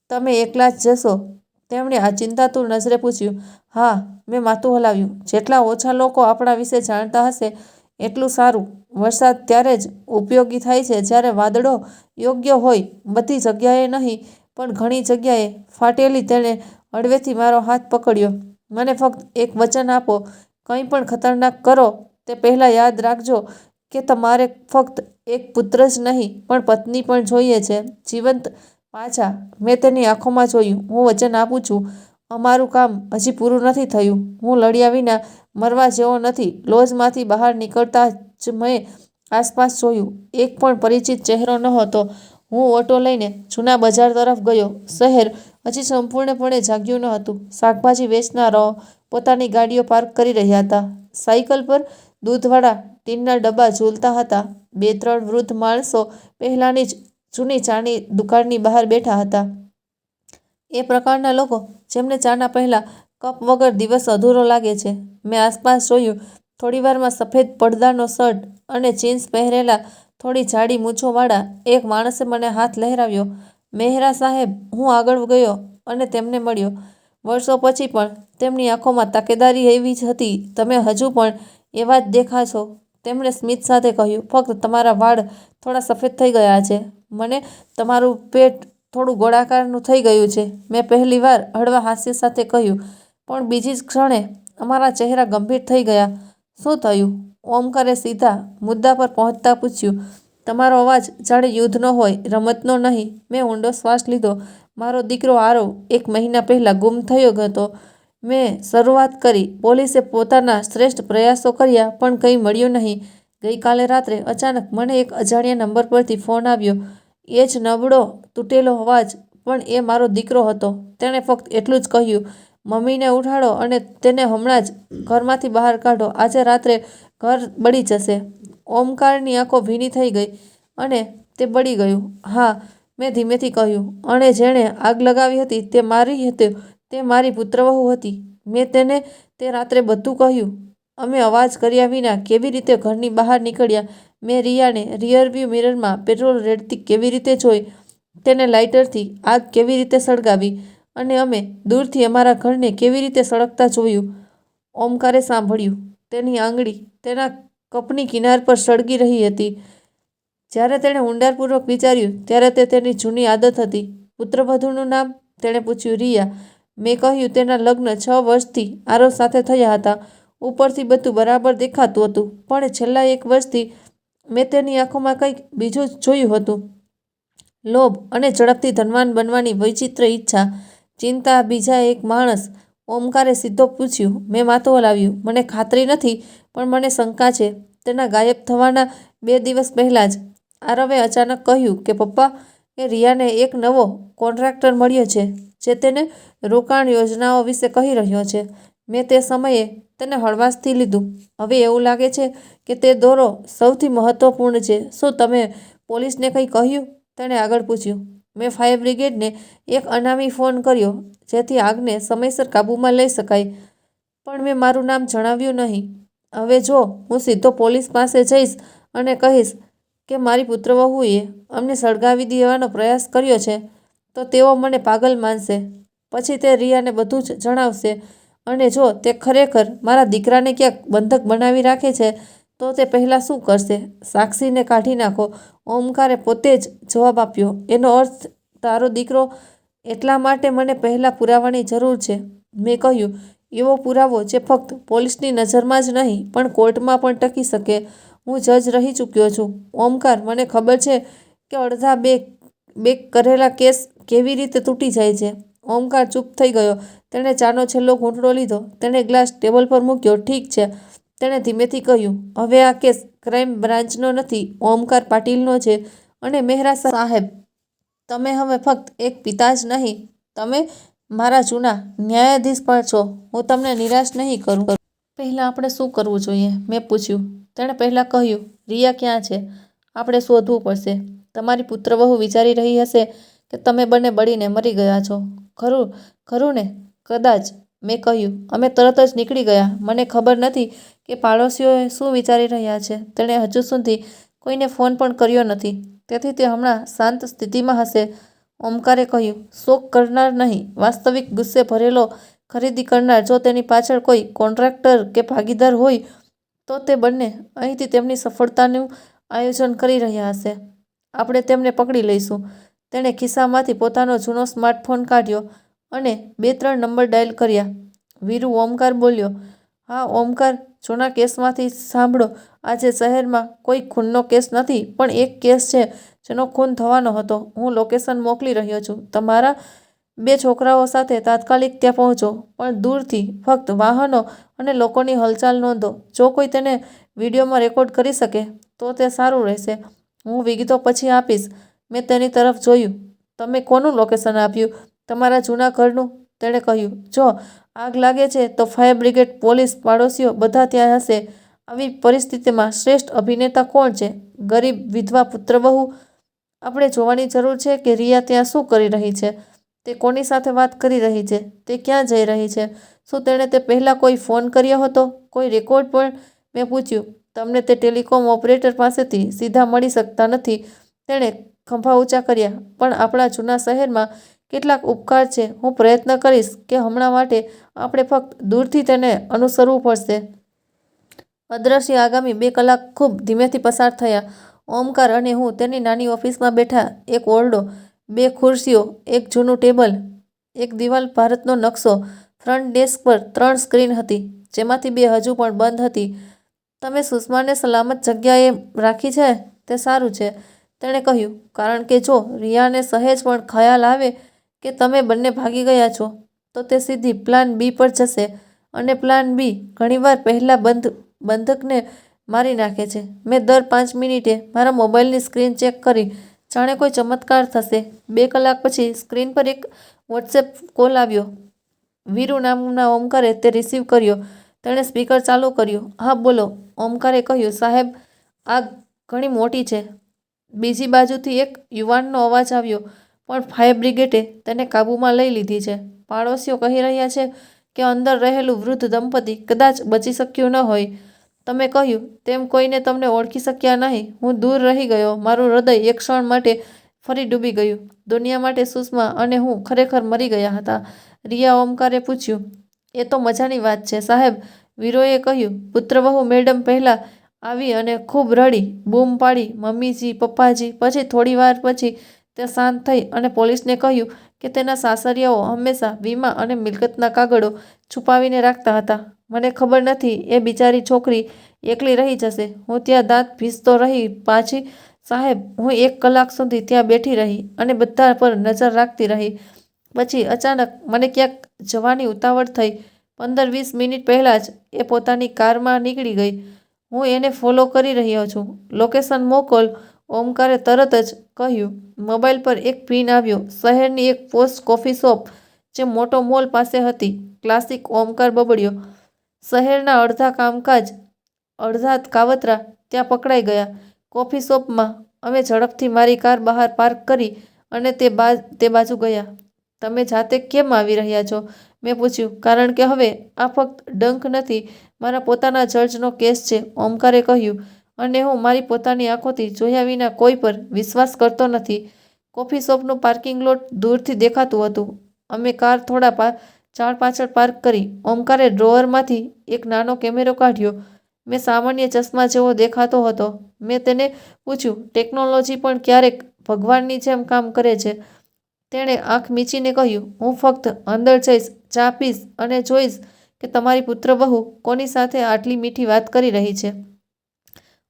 તમે એકલા જ જશો? તેમણે આ ચિંતાતુર નજરે પૂછ્યું. હા, મેં માથું હલાવ્યું. જેટલા ઓછા લોકો આપણા વિશે જાણતા હશે એટલું સારું. વરસાદ ત્યારે જ ઉપયોગી થાય છે જ્યારે વાદળો યોગ્ય હોય. બધી જગ્યાએ નહીં, પણ ઘણી જગ્યાએ. ફાટેલી. તેણે હળવેથી મારો હાથ પકડ્યો. મને ફક્ત એક વચન આપો. કંઈ પણ ખતરનાક કરો તે પહેલાં યાદ રાખજો કે તમારે ફક્ત એક પુત્ર જ નહીં પણ પત્ની પણ જોઈએ છે, જીવંત પાછા. મેં તેની આંખોમાં જોયું. હું વચન આપું છું. અમારું કામ હજી પૂરું નથી થયું. હું લડ્યા વિના મરવા જેવો નથી. લોજમાંથી બહાર નીકળતા જ મેં આસપાસ જોયું. એક પણ પરિચિત ચહેરો નહોતો. હું ઓટો લઈને જૂના બજાર તરફ ગયો. શહેર હજી સંપૂર્ણપણે જાગ્યું ન હતું. શાકભાજી વેચનારાઓ પોતાની ગાડીઓ પાર્ક કરી રહ્યા હતા. સાયકલ પર દૂધવાળા ટીનના ડબ્બા ઝૂલતા હતા. 2-3 વૃદ્ધ માણસો પહેલાંની જ જૂની ચાની દુકાનની બહાર બેઠા હતા. એ પ્રકારના લોકો જેમને ચાના પહેલા કપ વગર દિવસ અધૂરો લાગે છે. મેં આસપાસ જોયું. થોડીવારમાં સફેદ પડદાનો શર્ટ અને જીન્સ પહેરેલા થોડી જાડી મૂછોવાળા એક માણસે મને હાથ લહેરાવ્યો. મહેરા સાહેબ. હું આગળ ગયો અને તેમને મળ્યો. વર્ષો પછી પણ તેમની આંખોમાં તાકેદારી એવી જ હતી. તમે હજુ પણ એવા જ દેખા છો, તેમણે સ્મિત સાથે કહ્યું. ફક્ત તમારા વાળ થોડા સફેદ થઈ ગયા છે. મને તમારું પેટ થોડું ગોળાકારનું થઈ ગયું છે, મેં પહેલીવાર હળવા હાસ્ય સાથે કહ્યું. પણ બીજી જ ક્ષણે અમારા ચહેરા ગંભીર થઈ ગયા. શું થયું? ઓમકારે સીધા મુદ્દા પર પહોંચતા પૂછ્યું. તમારો અવાજ જાણે યુદ્ધનો હોય, રમતનો નહીં. મેં ઊંડો શ્વાસ લીધો. મારો દીકરો આરવ 1 મહિના પહેલાં ગુમ થયો હતો. મેં શરૂઆત કરી. પોલીસે પોતાના શ્રેષ્ઠ પ્રયાસો કર્યા પણ કંઈ મળ્યું નહીં. ગઈકાલે રાત્રે અચાનક મને એક અજાણ્યા નંબર પરથી ફોન આવ્યો. એ જ નબળો, તૂટેલો અવાજ, પણ એ મારો દીકરો હતો. તેણે ફક્ત એટલું જ કહ્યું, મમ્મીને ઉઠાડો અને તેને હમણાં જ ઘરમાંથી બહાર કાઢો. આજે રાત્રે ઘર બળી જશે. ઓમકારની આંખો ભીની થઈ ગઈ. અને તે બળી ગયું? હા, મેં ધીમેથી કહ્યું. અને જેણે આગ લગાવી હતી તે મારી પુત્રવહુ હતી. મેં તેને તે રાત્રે બધું કહ્યું. અમે અવાજ કર્યા વિના કેવી રીતે ઘરની બહાર નીકળ્યા. મેં રિયાને રિયરવ્યૂ મિરરમાં પેટ્રોલ રેડતી કેવી રીતે જોઈ, તેને લાઇટરથી આગ કેવી રીતે સળગાવી, અને અમે દૂરથી અમારા ઘરને કેવી રીતે સળગતા જોયું. ઓમકારે સાંભળ્યું. તેની આંગળી તેના કપની કિનાર પર સળગી રહી હતી. જ્યારે તેણે ઊંડાણપૂર્વક વિચાર્યું ત્યારે તે તેની જૂની આદત હતી. પુત્રવધૂનું નામ? તેણે પૂછ્યું. રિયા. મેં કહ્યું. તેના લગ્ન 6 વર્ષથી આરવ સાથે થયા હતા. ઉપરથી બધું બરાબર દેખાતું હતું, પણ છેલ્લા 1 વર્ષથી મેં તેની આંખોમાં કંઈક બીજું જ જોયું હતું. લોભ અને ઝડપથી ધનવાન બનવાની વિચિત્ર ઈચ્છા. ચિંતા. બીજા એક માણસ? ઓમકારે સીધો પૂછ્યું. મેં માથું હલાવ્યું. મને ખાતરી નથી, પણ મને શંકા છે. તેના ગાયબ થવાના 2 દિવસ પહેલાં જ આરવે અચાનક કહ્યું કે પપ્પા, એ રિયાને એક નવો કોન્ટ્રાક્ટર મળ્યો છે જે તેને રોકાણ યોજનાઓ વિશે કહી રહ્યો છે. મેં તે સમયે તેને હળવાશથી લીધું. હવે એવું લાગે છે કે તે દોરો સૌથી મહત્વપૂર્ણ છે. શું તમે પોલીસને કંઈ કહ્યું? તેણે આગળ પૂછ્યું. મેં ફાયર બ્રિગેડને એક અનામી ફોન કર્યો જેથી આગને સમયસર કાબૂમાં લઈ શકાય, પણ મેં મારું નામ જણાવ્યું નહીં. હવે જો હું સીધો પોલીસ પાસે જઈશ અને કહીશ કે મારી પુત્રવહુએ અમને સળગાવી દેવાનો પ્રયાસ કર્યો છે તો તેઓ મને પાગલ માનશે. પછી તે રિયાને બધું જ જણાવશે અને જો તે ખરેખર મારા દીકરાને ક્યાંક બંધક બનાવી રાખે છે તો તે પહેલાં શું કરશે? સાક્ષીને કાઢી નાખો, ઓમકારે પોતે જ જવાબ આપ્યો. એનો અર્થ તારો દીકરો? એટલા માટે મને પહેલાં પુરાવાની જરૂર છે. મેં કહ્યું, એવો પુરાવો જે ફક્ત પોલીસની નજરમાં જ નહીં પણ કોર્ટમાં પણ ટકી શકે. હું જજ રહી ચૂક્યો છું. ઓમકાર, મને ખબર છે કે અડધા બે કરેલા કેસ કેવી રીતે તૂટી જાય છે. ઓમકાર ચૂપ થઈ ગયો. તેણે ચાનો છેલ્લો ઘૂંટડો લીધો. તેણે ગ્લાસ ટેબલ પર મૂક્યો. ઠીક છે, તેણે ધીમેથી કહ્યું. હવે આ કેસ ક્રાઇમ બ્રાન્ચનો નથી, ઓમકાર પાટીલનો છે. અને મહેરા સાહેબ, તમે હવે ફક્ત એક પિતા જ નહીં, તમે મારા જૂના ન્યાયાધીશ પણ છો. હું તમને નિરાશ નહીં કરું. પહેલાં આપણે શું કરવું જોઈએ? મેં પૂછ્યું. તેણે પહેલાં કહ્યું, રિયા ક્યાં છે? આપણે શોધવું પડશે. તમારી પુત્રવહુ વિચારી રહી હશે કે તમે બંને બળીને મરી ગયા છો. ખરું ને? કદાચ. મેં કહ્યું. અમે તરત જ નીકળી ગયા. મને ખબર નથી કે પાડોશીઓ શું વિચારી રહ્યા છે. તેણે હજુ સુધી કોઈને ફોન પણ કર્યો નથી, તેથી તે હમણાં શાંત સ્થિતિમાં હશે. ઓમકારે કહ્યું. શોક કરનાર નહીં, વાસ્તવિક ગુસ્સે ભરેલો ખરીદી કરનાર. જો તેની પાછળ કોઈ કોન્ટ્રાક્ટર કે ભાગીદાર હોય તો તે બંને અહીંથી તેમની સફળતાનું આયોજન કરી રહ્યા હશે. આપણે તેમને પકડી લઈશું. તેણે ખિસ્સામાંથી પોતાનો જૂનો સ્માર્ટફોન કાઢ્યો અને 2-3 નંબર ડાયલ કર્યા. વીરુ, ઓમકાર બોલ્યો. હા ઓમકાર, જૂના કેસમાંથી સાંભળો. આજે શહેરમાં કોઈ ખૂનનો કેસ નથી, પણ એક કેસ છે જેનો ખૂન થવાનો હતો. હું લોકેશન મોકલી રહ્યો છું. તમારા 2 છોકરાઓ સાથે તાત્કાલિક ત્યાં પહોંચો, પણ દૂરથી, ફક્ત વાહનો અને લોકોની હલચાલ નોંધો. જો કોઈ તેને વિડીયોમાં રેકોર્ડ કરી શકે તો તે સારું રહેશે. હું વિગતો પછી આપીશ. મેં તેની તરફ જોયું. તમે કોનું લોકેશન આપ્યું? તમારા જૂના ઘરનું. તેણે કહ્યું. જો આગ લાગે છે તો ફાયર બ્રિગેડ, પોલીસ, પાડોશીઓ બધા ત્યાં હશે. આવી પરિસ્થિતિમાં શ્રેષ્ઠ અભિનેતા કોણ છે? ગરીબ વિધવા પુત્રવહુ? આપણે જોવાની જરૂર છે કે રિયા ત્યાં શું કરી રહી છે. તે કોની સાથે વાત કરી રહી છે? તે ક્યાં જઈ રહી છે? શું તેણે તે પહેલાં કોઈ ફોન કર્યો હતો? કોઈ રેકોર્ડ પણ? મેં પૂછ્યું. તમને તે ટેલિકોમ ઓપરેટર પાસેથી સીધા મળી શકતા નથી. તેણે ખભા ઊંચા કર્યા. પણ આપણા જૂના શહેરમાં કેટલાક ઉપકાર છે. હું પ્રયત્ન કરીશ કે હમણાં માટે આપણે ફક્ત દૂરથી તેને અનુસરવું પડશે. અદ્રશ્ય આગામી 2 કલાક ખૂબ ધીમેથી પસાર થયા. ઓમકાર અને હું તેની નાની ઓફિસમાં બેઠા. એક ઓરડો, 2 ખુરશીઓ, એક જૂનું ટેબલ, એક દિવાલ ભારતનો નકશો. ફ્રન્ટ ડેસ્ક પર 3 સ્ક્રીન હતી, જેમાંથી 2 હજુ પણ બંધ હતી. તમે સુષ્માને સલામત જગ્યાએ રાખી છે, તે સારું છે, તેણે કહ્યું. કારણ કે જો રિયાને સહેજ પણ ખ્યાલ આવે કે તમે બંને ભાગી ગયા છો, તો તે સીધી પ્લાન બી પર જશે. અને પ્લાન બી ઘણીવાર પહેલા બંધકને મારી નાખે છે. મેં દર 5 મિનિટે મારા મોબાઈલની સ્ક્રીન ચેક કરી, જાણે કોઈ ચમત્કાર થશે. 2 કલાક પછી સ્ક્રીન પર એક વોટ્સએપ કોલ આવ્યો. વીરુ નામના ઓમકારે તે રિસીવ કર્યો. તેણે સ્પીકર ચાલુ કર્યું. હા બોલો, ઓમકારે કહ્યું. સાહેબ, આગ ઘણી મોટી છે. બીજી બાજુથી એક યુવાનનો અવાજ આવ્યો. પણ ફાયર બ્રિગેડે તેને કાબૂમાં લઈ લીધી છે. પાડોશીઓ કહી રહ્યા છે કે અંદર રહેલું વૃદ્ધ દંપતી કદાચ બચી શક્યું ન હોય. તમે કહ્યું તેમ કોઈને તમને ઓળખી શક્યા નહીં. હું દૂર રહી ગયો. મારું હૃદય એક ક્ષણ માટે ફરી ડૂબી ગયું. દુનિયા માટે સુષ્મા અને હું ખરેખર મરી ગયા હતા. રિયા, ઓમકારે પૂછ્યું. એ તો મજાની વાત છે સાહેબ, વીરોએ કહ્યું. પુત્રવહુ મેડમ પહેલાં આવી અને ખૂબ રડી, બૂમ પાડી, મમ્મીજી, પપ્પાજી. પછી થોડી વાર પછી તે શાંત થઈ અને પોલીસને કહ્યું કે તેના સાસરિયાઓ હંમેશા વીમા અને મિલકતના કાગળો છુપાવીને રાખતા હતા. મને ખબર નથી એ બિચારી છોકરી એકલી રહી જશે. હું ત્યાં દાંત ભીંસતો રહી પાછી. સાહેબ, હું 1 કલાક સુધી ત્યાં બેઠી રહી અને બધા પર નજર રાખતી રહી. પછી અચાનક મને ક્યાંક જવાની ઉતાવળ થઈ. 15-20 મિનિટ પહેલાં જ એ પોતાની કારમાં નીકળી ગઈ. હું એને ફોલો કરી રહ્યો છું. લોકેશન મોકલ, ઓમકારે તરત જ કહ્યું. મોબાઈલ પર એક પિન આવ્યો. શહેરની એક પોશ કોફી શોપ જે મોટો મોલ પાસે હતી. ક્લાસિક, ઓમકાર બબડ્યો. શહેરના અડધા કામકાજ, અડધા કાવતરા ત્યાં પકડાઈ ગયા. કોફી શોપમાં અમે ઝડપથી મારી કાર બહાર પાર્ક કરી અને તે બાજુ ગયા. તમે જાતે કેમ આવી રહ્યા છો? મેં પૂછ્યું. કારણ કે હવે આ ફક્ત ડંખ નથી, મારા પોતાના જજનો કેસ છે, ઓમકારે કહ્યું. અને હું મારી પોતાની આંખોથી જોયા વિના કોઈ પર વિશ્વાસ કરતો નથી. કોફી શોપનું પાર્કિંગ લોટ દૂરથી દેખાતું હતું. અમે કાર થોડા ઝાડ પાછળ પાર્ક કરી. ઓમકારે ડ્રોઅરમાંથી એક નાનો કેમેરો કાઢ્યો. મેં સામાન્ય ચશ્મા જેવો દેખાતો હતો. મેં તેને પૂછ્યું, ટેકનોલોજી પણ ક્યારેક ભગવાનની જેમ કામ કરે છે? તેણે આંખ મીચીને કહ્યું, હું ફક્ત અંદર જઈશ, ચા પીશ અને જોઈશ કે તમારી પુત્રવહુ કોની સાથે આટલી મીઠી વાત કરી રહી છે.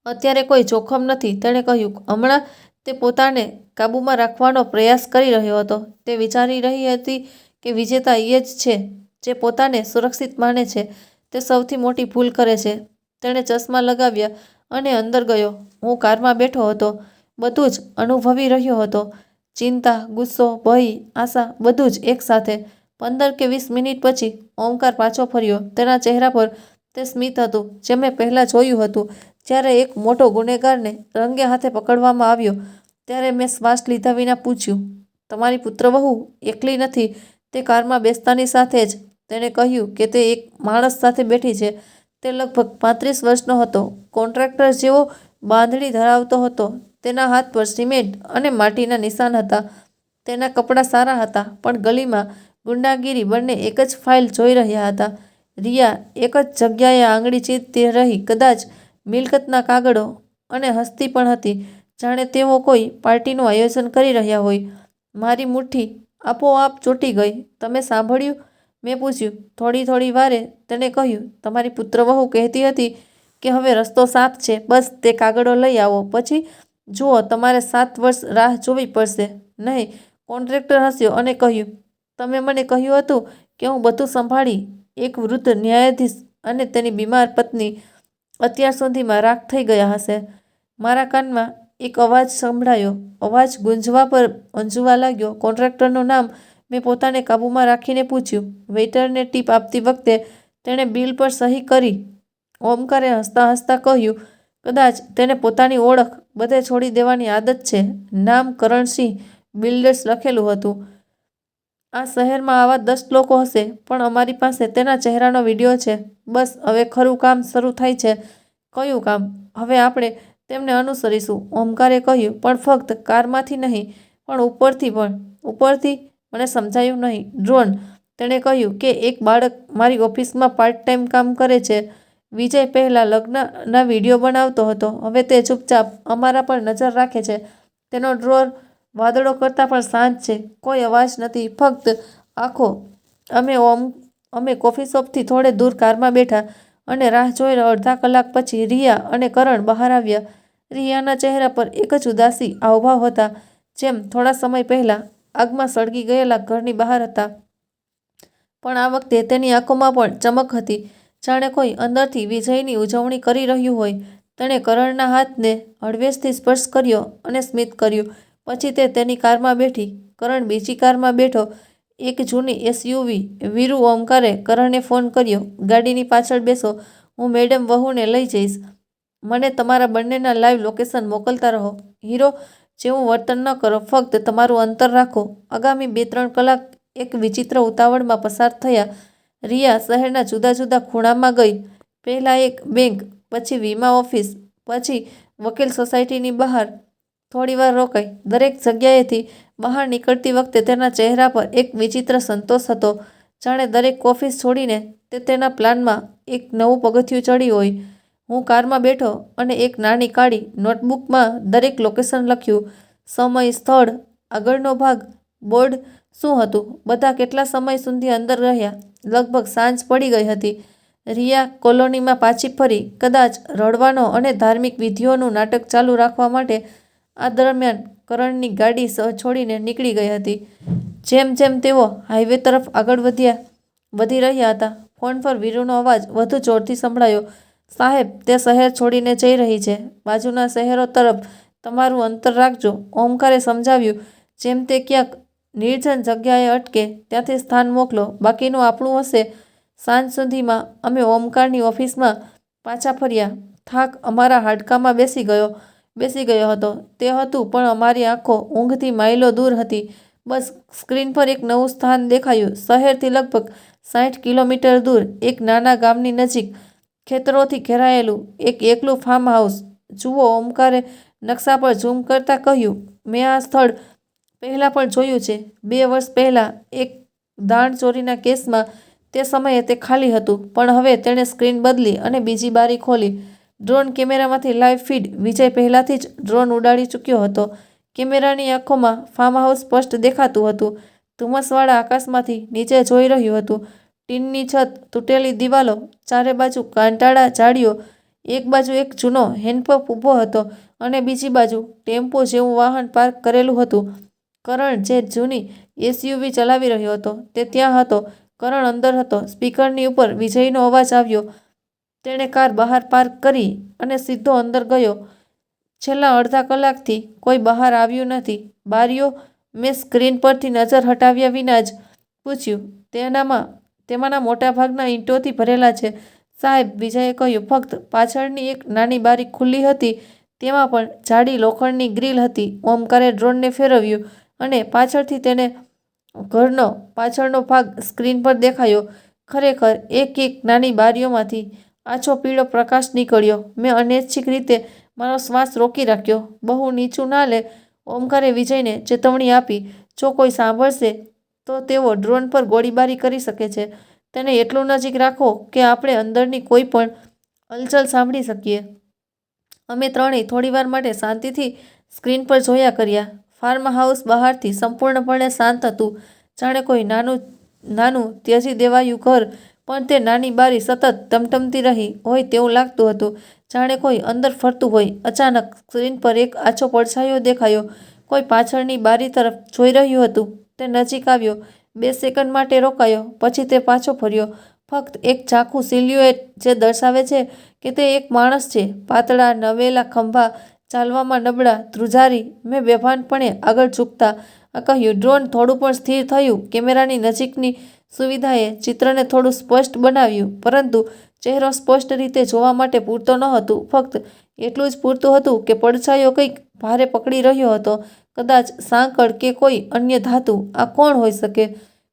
અત્યારે કોઈ જોખમ નથી, તેણે કહ્યું. હમણાં તે પોતાને કાબૂમાં રાખવાનો પ્રયાસ કરી રહ્યો હતો. તે વિચારી રહી હતી કે વિજેતા એ જ છે જે પોતાને સુરક્ષિત માને છે. તે સૌથી મોટી ભૂલ કરે છે. તેણે ચશ્મા લગાવ્યા અને અંદર ગયો. હું કારમાં બેઠો હતો, બધું જ અનુભવી રહ્યો હતો. ચિંતા, ગુસ્સો, ભય, આશા, બધું જ એકસાથે. 15 કે 20 મિનિટ પછી ઓમકાર પાછો ફર્યો. તેના ચહેરા પર તે સ્મિત હતું જે મેં પહેલાં જોયું હતું જ્યારે એક મોટો ગુનેગારને રંગે હાથે પકડવામાં આવ્યો. ત્યારે મેં શ્વાસ લીધા વિના પૂછ્યું, તમારી પુત્રવહુ એકલી નથી? તે કારમાં બેસતાની સાથે જ તેણે કહ્યું કે તે એક માણસ સાથે બેઠી છે. તે લગભગ 35 વર્ષનો હતો, કોન્ટ્રાક્ટર જેવો બાંધણી ધરાવતો હતો. તેના હાથ પર સિમેન્ટ અને માટીના નિશાન હતા. તેના કપડાં સારા હતા, પણ ગલીમાં ગુંડાગીરી બંને એક જ ફાઇલ જોઈ રહ્યા હતા. રિયા એક જ જગ્યાએ આંગળી ચીરતી રહી, કદાચ મિલકતના કાગળો, અને હસતી પણ હતી, જાણે તેઓ કોઈ પાર્ટીનું આયોજન કરી રહ્યા હોય. મારી મુઠ્ઠી આપોઆપ ચોંટી ગઈ. તમે સાંભળ્યું? મેં પૂછ્યું. થોડી વારે તેણે કહ્યું, તમારી પુત્રવહુ કહેતી હતી કે હવે રસ્તો સાફ છે, બસ તે કાગળો લઈ આવો. પછી જુઓ, તમારે 7 વર્ષ રાહ જોવી પડશે નહીં. કોન્ટ્રાક્ટર હસ્યો અને કહ્યું, તમે મને કહ્યું હતું કે હું બધું સંભાળી. એક વૃદ્ધ ન્યાયાધીશ અને તેની બીમાર પત્ની અત્યાર સુધીમાં રાખ થઈ ગયા હશે. મારા કાનમાં એક અવાજ સંભળાયો. અવાજ ગુંજવા લાગ્યો. કોન્ટ્રાક્ટરનું નામ. મેં પોતાને કાબૂમાં રાખીને પૂછ્યું. વેઇટરને ટીપ આપતી વખતે તેણે બિલ પર સહી કરી. ઓમકારે હસતા હસતા કહ્યું, કદાચ તેને પોતાની ઓળખ બધે છોડી દેવાની આદત છે. નામ કરણસિંહ બિલ્ડર્સ લખેલું હતું. આ શહેરમાં આવા 10 લોકો હશે, પણ અમારી પાસે તેના ચહેરાનો વિડીયો છે. બસ હવે ખરું કામ શરૂ થાય છે. કયું કામ? હવે આપણે તેમને અનુસરીશું, ઓમકારે કહ્યું. પણ ફક્ત કારમાંથી નહીં, પણ ઉપરથી પણ. ઉપરથી? મને સમજાયું નહીં. ડ્રોન. તેણે કહ્યું કે એક બાળક મારી ઓફિસમાં પાર્ટ ટાઈમ કામ કરે છે. વિજય પહેલાં લગ્નના વિડીયો બનાવતો હતો, હવે તે ચૂપચાપ અમારા પર નજર રાખે છે. તેનો ડ્રોર વાદળો કરતાં પણ શાંત છે. કોઈ અવાજ નથી, ફક્ત આંખો. અમે કોફી શોપથી થોડે દૂર કારમાં બેઠા અને રાહ જોઈ. અડધા કલાક પછી રિયા અને કરણ બહાર આવ્યા. રિયાના ચહેરા પર એક જ ઉદાસી હાવભાવ હતા, જેમ થોડા સમય પહેલાં આગમાં સળગી ગયેલા ઘરની બહાર હતા. પણ આ વખતે તેની આંખોમાં પણ ચમક હતી, જાણે કોઈ અંદરથી વિજયની ઉજવણી કરી રહ્યું હોય. તેણે કરણના હાથને હળવેશથી સ્પર્શ કર્યો અને સ્મિત કર્યું. પછી તે તેની કારમાં બેઠી. કરણ બીજી કારમાં બેઠો, એક જૂની એસયુવી. વીરુ. ઓમકારે કરણને ફોન કર્યો, ગાડીની પાછળ બેસો, હું મેડમ વહુને લઈ જઈશ. મને તમારા બંનેના લાઈવ લોકેશન મોકલતા રહો. હીરો જેવું વર્તન ન કરો, ફક્ત તમારું અંતર રાખો. આગામી 2-3 કલાક એક વિચિત્ર ઉતાવળમાં પસાર થયા. રિયા શહેરના જુદા જુદા ખૂણામાં ગઈ. પહેલાં એક બેંક, પછી વીમા ઓફિસ, પછી વકીલ સોસાયટીની બહાર થોડીવાર રોકાઈ. દરેક જગ્યાએથી બહાર નીકળતી વખતે તેના ચહેરા પર એક વિચિત્ર સંતોષ હતો, જાણે દરેક ઓફિસ છોડીને તે તેના પ્લાનમાં એક નવું પગથિયું ચડી હોય. હું કારમાં બેઠો અને એક નાની કાળી નોટબુકમાં દરેક લોકેશન લખ્યું. સમય, સ્થળ, આગળનો ભાગ, બોર્ડ. શું હતું? બધા કેટલા સમય સુધી અંદર રહ્યા? લગભગ સાંજ પડી ગઈ હતી. રિયા કોલોનીમાં પાછી ફરી, કદાચ રડવાનો અને ધાર્મિક વિધિઓનું નાટક ચાલુ રાખવા માટે. આ દરમિયાન કરણની ગાડી છોડીને નીકળી ગઈ હતી. જેમ જેમ તેઓ હાઈવે તરફ આગળ વધી રહ્યા હતા, ફોન પર વીરુનો અવાજ વધુ જોરથી સંભળાયો. સાહેબ, તે શહેર છોડીને જઈ રહી છે. બાજુના શહેરો તરફ તમારું અંતર રાખજો, ઓમકારે સમજાવ્યું. જેમ તે ક્યાંક નિર્જન જગ્યાએ અટકે ત્યાંથી સ્થાન મોકલો, બાકીનું આપણું હશે. સાંજ સુધીમાં અમે ઓમકારની ઓફિસમાં પાછા ફર્યા. થાક અમારા હાડકામાં બેસી ગયો હતો. તે હતું, પણ અમારી આંખો ઊંઘથી માઇલો દૂર હતી. બસ સ્ક્રીન પર એક નવું સ્થાન દેખાયું. શહેરથી લગભગ 60 કિલોમીટર દૂર, એક નાના ગામની નજીક, ખેતરોથી ઘેરાયેલું એક એકલું ફાર્મ હાઉસ. જુઓ, ઓમકારે નકશા પર ઝૂમ કરતાં કહ્યું. મેં આ સ્થળ પહેલાં પણ જોયું છે. 2 વર્ષ પહેલાં એક દાણ ચોરીના કેસમાં. તે સમયે તે ખાલી હતું, પણ હવે તેણે સ્ક્રીન બદલી અને બીજી બારી ખોલી. ડ્રોન કેમેરામાંથી લાઈવ ફીડ. વિજય પહેલાથી જ ડ્રોન ઉડાડી ચૂક્યો હતો. કેમેરાની આંખોમાં ફાર્મ હાઉસ સ્પષ્ટ દેખાતું હતું. ધુમ્મસવાળા આકાશમાંથી નીચે જોઈ રહ્યું હતું. ટીનની છત, તૂટેલી દિવાલો, ચારે બાજુ કાંટાળા ઝાડીઓ. એક બાજુ એક જૂનો હેન્ડપંપ ઊભો હતો અને બીજી બાજુ ટેમ્પો જેવું વાહન પાર્ક કરેલું હતું. કરણ, જે જૂની એસયુવી ચલાવી રહ્યો હતો, તે ત્યાં હતો. કરણ અંદર હતો. સ્પીકરની ઉપર વિજયનો અવાજ આવ્યો. તેણે કાર બહાર પાર્ક કરી અને સીધો અંદર ગયો. છેલ્લા અડધા કલાકથી કોઈ બહાર આવ્યું નથી. બારીઓ? મેં સ્ક્રીન પરથી નજર હટાવ્યા વિના જ પૂછ્યું. તેમાંના મોટાભાગના ઈંટોથી ભરેલા છે, સાહેબ, વિજયે કહ્યું. ફક્ત પાછળની એક નાની બારી ખુલ્લી હતી. તેમાં પણ જાડી લોખંડની ગ્રીલ હતી. ઓમકારે ડ્રોનને ફેરવ્યું અને પાછળથી તેને ઘરનો પાછળનો ભાગ સ્ક્રીન પર દેખાયો. ખરેખર, એક નાની બારીઓમાંથી આછો પીળો પ્રકાશ નીકળ્યો. મેં અનૈચ્છિક રીતે મારો શ્વાસ રોકી રાખ્યો. બહુ નીચું ના લે, ઓમકારે વિજયને ચેતવણી આપી. જો કોઈ સાંભળશે તો તેઓ ડ્રોન પર ગોળીબારી કરી શકે છે. તેને એટલું નજીક રાખો કે આપણે અંદરની કોઈ પણ હલચલ સાંભળી શકીએ. અમે ત્રણેય થોડીવાર માટે શાંતિથી સ્ક્રીન પર જોયા કર્યા. ફાર્મ હાઉસ બહારથી સંપૂર્ણપણે શાંત હતું, જાણે કોઈ નાનું ત્યજી દેવાયું ઘર. પણ તે નાની બારી સતત ટમટમતી રહી હોય તેવું લાગતું હતું, જાણે કોઈ અંદર ફરતું હોય. અચાનક સ્ક્રીન પર એક આછો પડછાયો દેખાયો. કોઈ પાછળની બારી તરફ જોઈ રહ્યું હતું. તે નજીક આવ્યો. 2 સેકન્ડ માટે રોકાયો. પછી તે પાછો ફર્યો. ફક્ત એક ઝાંખું સિલ્યુએટ જે દર્શાવે છે કે તે એક માણસ છે. પાતળા, નવેલા ખભા, ચાલવામાં નબળા, ધ્રુજારી. મેં બેભાનપણે આગળ ઝૂકતા કહ્યું. ડ્રોન થોડું પણ સ્થિર થયું. કેમેરાની નજીકની સુવિધાએ ચિત્રને થોડું સ્પષ્ટ બનાવ્યું, પરંતુ ચહેરો સ્પષ્ટ રીતે જોવા માટે પૂરતો નહોતું. ફક્ત એટલું જ પૂરતું હતું કે પડછાયો કંઈક ભારે પકડી રહ્યો હતો, કદાચ સાંકળ કે કોઈ અન્ય ધાતુ. આ કોણ હોઈ શકે?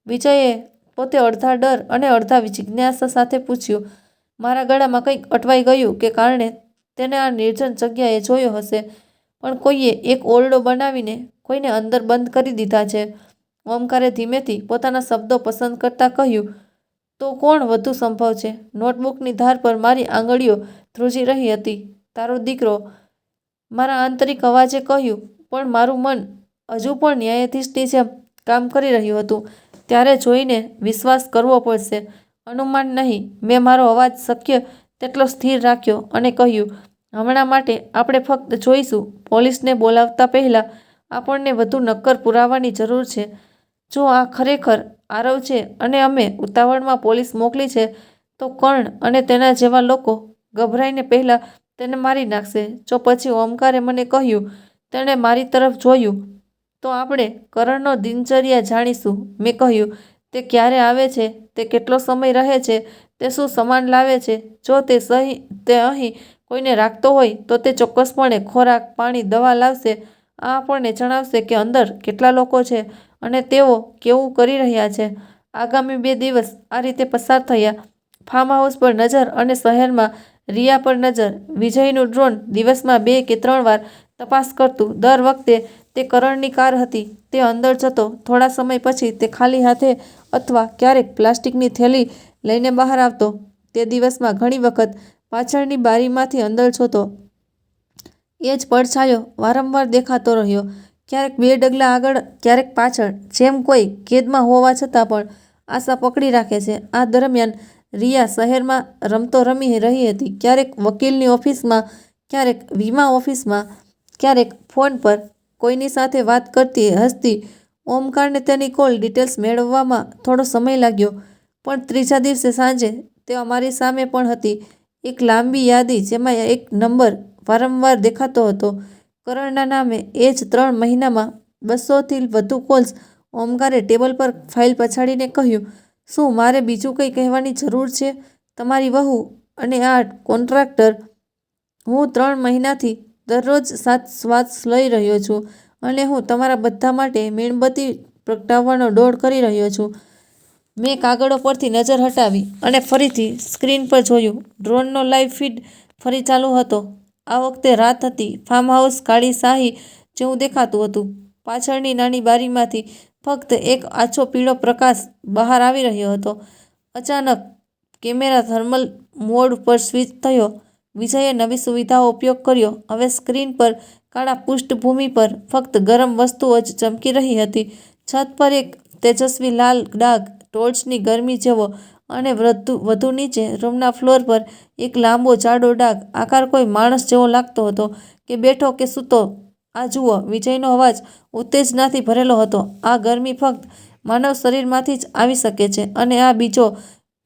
વિજયે પોતે અડધા ડર અને અડધા જિજ્ઞાસા સાથે પૂછ્યું. મારા ગળામાં કંઈક અટવાઈ ગયું કે કારણે તેને આ નિર્જન જગ્યાએ જોયો હશે, પણ કોઈએ એક ઓરડો બનાવીને કોઈને અંદર બંધ કરી દીધા છે. ઓમકારે ધીમેથી પોતાના શબ્દો પસંદ કરતા કહ્યું. તો કોણ વધુ સંભવ છે? નોટબુકની ધાર પર મારી આંગળીઓ ધ્રુજી રહી હતી. તારો દીકરો, મારા આંતરિક અવાજે કહ્યું. પણ મારું મન હજુ પણ ન્યાયાધીશની જેમ કામ કરી રહ્યું હતું. ત્યારે જોઈને વિશ્વાસ કરવો પડશે, અનુમાન નહીં. મેં મારો અવાજ શક્ય તેટલો સ્થિર રાખ્યો અને કહ્યું, હમણાં માટે આપણે ફક્ત જોઈશું. પોલીસને બોલાવતા પહેલાં આપણને વધુ નક્કર પુરાવાની જરૂર છે. જો આ ખરેખર આરવ છે અને અમે ઉતાવળમાં પોલીસ મોકલી છે, તો કર્ણ અને તેના જેવા લોકો ગભરાઈને પહેલાં તેને મારી નાખશે. જો પછી ઓમકારે મને કહ્યું, તેણે મારી તરફ જોયું, તો આપણે કરણનો દિનચર્યા જાણીશું. મેં કહ્યું, તે ક્યારે આવે છે? તે કેટલો સમય રહે છે? તે શું સામાન લાવે છે? જો તે અહીં કોઈને રાખતો હોય, તો તે ચોક્કસપણે ખોરાક, પાણી, દવા લાવશે. આ આપણને જણાવશે કે અંદર કેટલા લોકો છે અને તેઓ કેવું કરી રહ્યા છે. આગામી 2 દિવસ આ રીતે પસાર થયા. ફાર્મ હાઉસ પર નજર અને શહેરમાં રિયા પર નજર. વિજયનું ડ્રોન દિવસમાં 2 કે 3 વાર તપાસ કરતું. દર વખતે તે કરણની કાર હતી. તે અંદર જતો. થોડા સમય પછી તે ખાલી હાથે અથવા ક્યારેક પ્લાસ્ટિકની થેલી લઈને બહાર આવતો. તે દિવસમાં ઘણી વખત પાછળની બારીમાંથી અંદર જોતો. એ જ પડછાયો વારંવાર દેખાતો રહ્યો, ક્યારેક 2 ડગલા આગળ, ક્યારેક પાછળ, જેમ કોઈ કેદમાં હોવા છતાં પણ આશા પકડી રાખે છે. આ દરમિયાન રિયા શહેરમાં રમતો રમી રહી હતી. ક્યારેક વકીલની ઓફિસમાં, ક્યારેક વીમા ઓફિસમાં, ક્યારેક ફોન પર કોઈની સાથે વાત કરતી હસતી. ઓમકારને તેની કોલ ડિટેલ્સ મેળવવામાં થોડો સમય લાગ્યો, પણ ત્રીજા દિવસે સાંજે તે અમારી સામે પણ હતી. એક લાંબી યાદી જેમાં એક નંબર વારંવાર દેખાતો હતો, કરણના નામે. એ જ 3 મહિનામાં 200થી વધુ કોલ્સ. ઓમકારે ટેબલ પર ફાઇલ પછાડીને કહ્યું. શું મારે બીજું કંઈ કહેવાની જરૂર છે? તમારી વહુ અને આ કોન્ટ્રાક્ટર. હું 3 મહિનાથી દરરોજ 7 શ્વાસ લઈ રહ્યો છું અને હું તમારા બધા માટે મીણબત્તી પ્રગટાવવાનો ડોળ કરી રહ્યો છું. મેં કાગળો પરથી નજર હટાવી અને ફરીથી સ્ક્રીન પર જોયું. ડ્રોનનો લાઈવ ફીડ ફરી ચાલુ હતો. આ વખતે રાત હતી. ફાર્મ હાઉસ કાળી શાહી જેવું દેખાતું હતું. પાછળની નાની બારીમાંથી ફક્ત એક આછો પીળો પ્રકાશ બહાર આવી રહ્યો હતો. અચાનક કેમેરા થર્મલ મોડ પર સ્વિચ થયો. વિજયે નવી સુવિધાનો ઉપયોગ કર્યો. હવે સ્ક્રીન પર કાળા પૃષ્ઠભૂમિ પર ફક્ત ગરમ વસ્તુઓ જ ચમકી રહી હતી. છત પર એક તેજસ્વી લાલ ડાઘ, ટોર્ચની ગરમી જેવો, અને વધુ નીચે રૂમના ફ્લોર પર એક લાંબો જાડો ડાઘ. આકાર કોઈ માણસ જેવો લાગતો હતો, કે બેઠો કે સૂતો. આ જુઓ, વિજયનો અવાજ ઉત્તેજનાથી ભરેલો હતો. આ ગરમી ફક્ત માનવ શરીરમાંથી જ આવી શકે છે. અને આ બીજો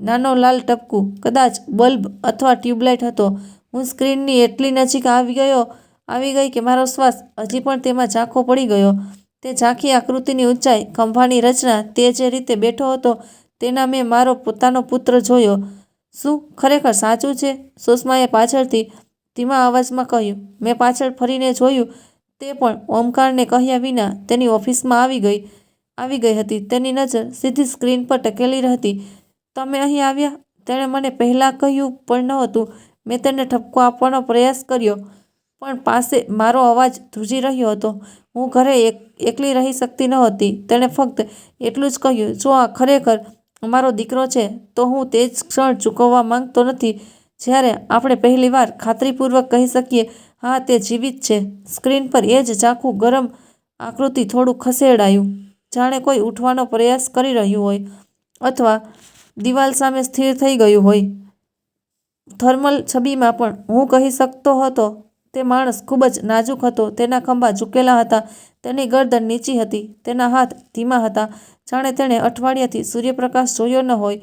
નાનો લાલ ટપકું, કદાચ બલ્બ અથવા ટ્યુબલાઇટ હતો. હું સ્ક્રીનની એટલી નજીક આવી ગઈ કે મારો શ્વાસ હજી પણ તેમાં ઝાંખો પડી ગયો. તે ઝાંખી આકૃતિની ઊંચાઈ, ખંભાની રચના, તે જે રીતે બેઠો હતો તેના મેં મારો પોતાનો પુત્ર જોયો. શું ખરેખર સાચું છે? સુષમાએ પાછળથી ધીમા અવાજમાં કહ્યું. મેં પાછળ ફરીને જોયું. તે પણ ઓમકારને કહ્યા વિના તેની ઓફિસમાં આવી ગઈ હતી. તેની નજર સીધી સ્ક્રીન પર ટકેલી હતી. તમે અહીં આવ્યા? તેણે મને પહેલાં કહ્યું પણ નહોતું. મેં તેને ઠપકો આપવાનો પ્રયાસ કર્યો, પણ પાસે મારો અવાજ ધ્રુજી રહ્યો હતો. હું ઘરે એકલી રહી શકતી નહોતી. તેણે ફક્ત એટલું જ કહ્યું, જો આ ખરેખર અમારો દીકરો છે, તો હું તે જ ક્ષણ ચૂકવવા માંગતો નથી જ્યારે આપણે પહેલીવાર ખાતરીપૂર્વક કહી શકીએ, હા, તે જીવિત છે. સ્ક્રીન પર એ જ ઝાંખું ગરમ આકૃતિ થોડું ખસેડાયું, જાણે કોઈ ઉઠવાનો પ્રયાસ કરી રહ્યું હોય, અથવા દિવાલ સામે સ્થિર થઈ ગયું હોય. થર્મલ છબીમાં પણ હું કહી શકતો હતો તે માણસ ખૂબ જ નાજુક હતો. તેના ખભા ઝૂકેલા હતા, તેની ગરદન નીચી હતી, તેના હાથ ધીમા હતા, જાણે તેણે અઠવાડિયાથી સૂર્યપ્રકાશ જોયો ન હોય.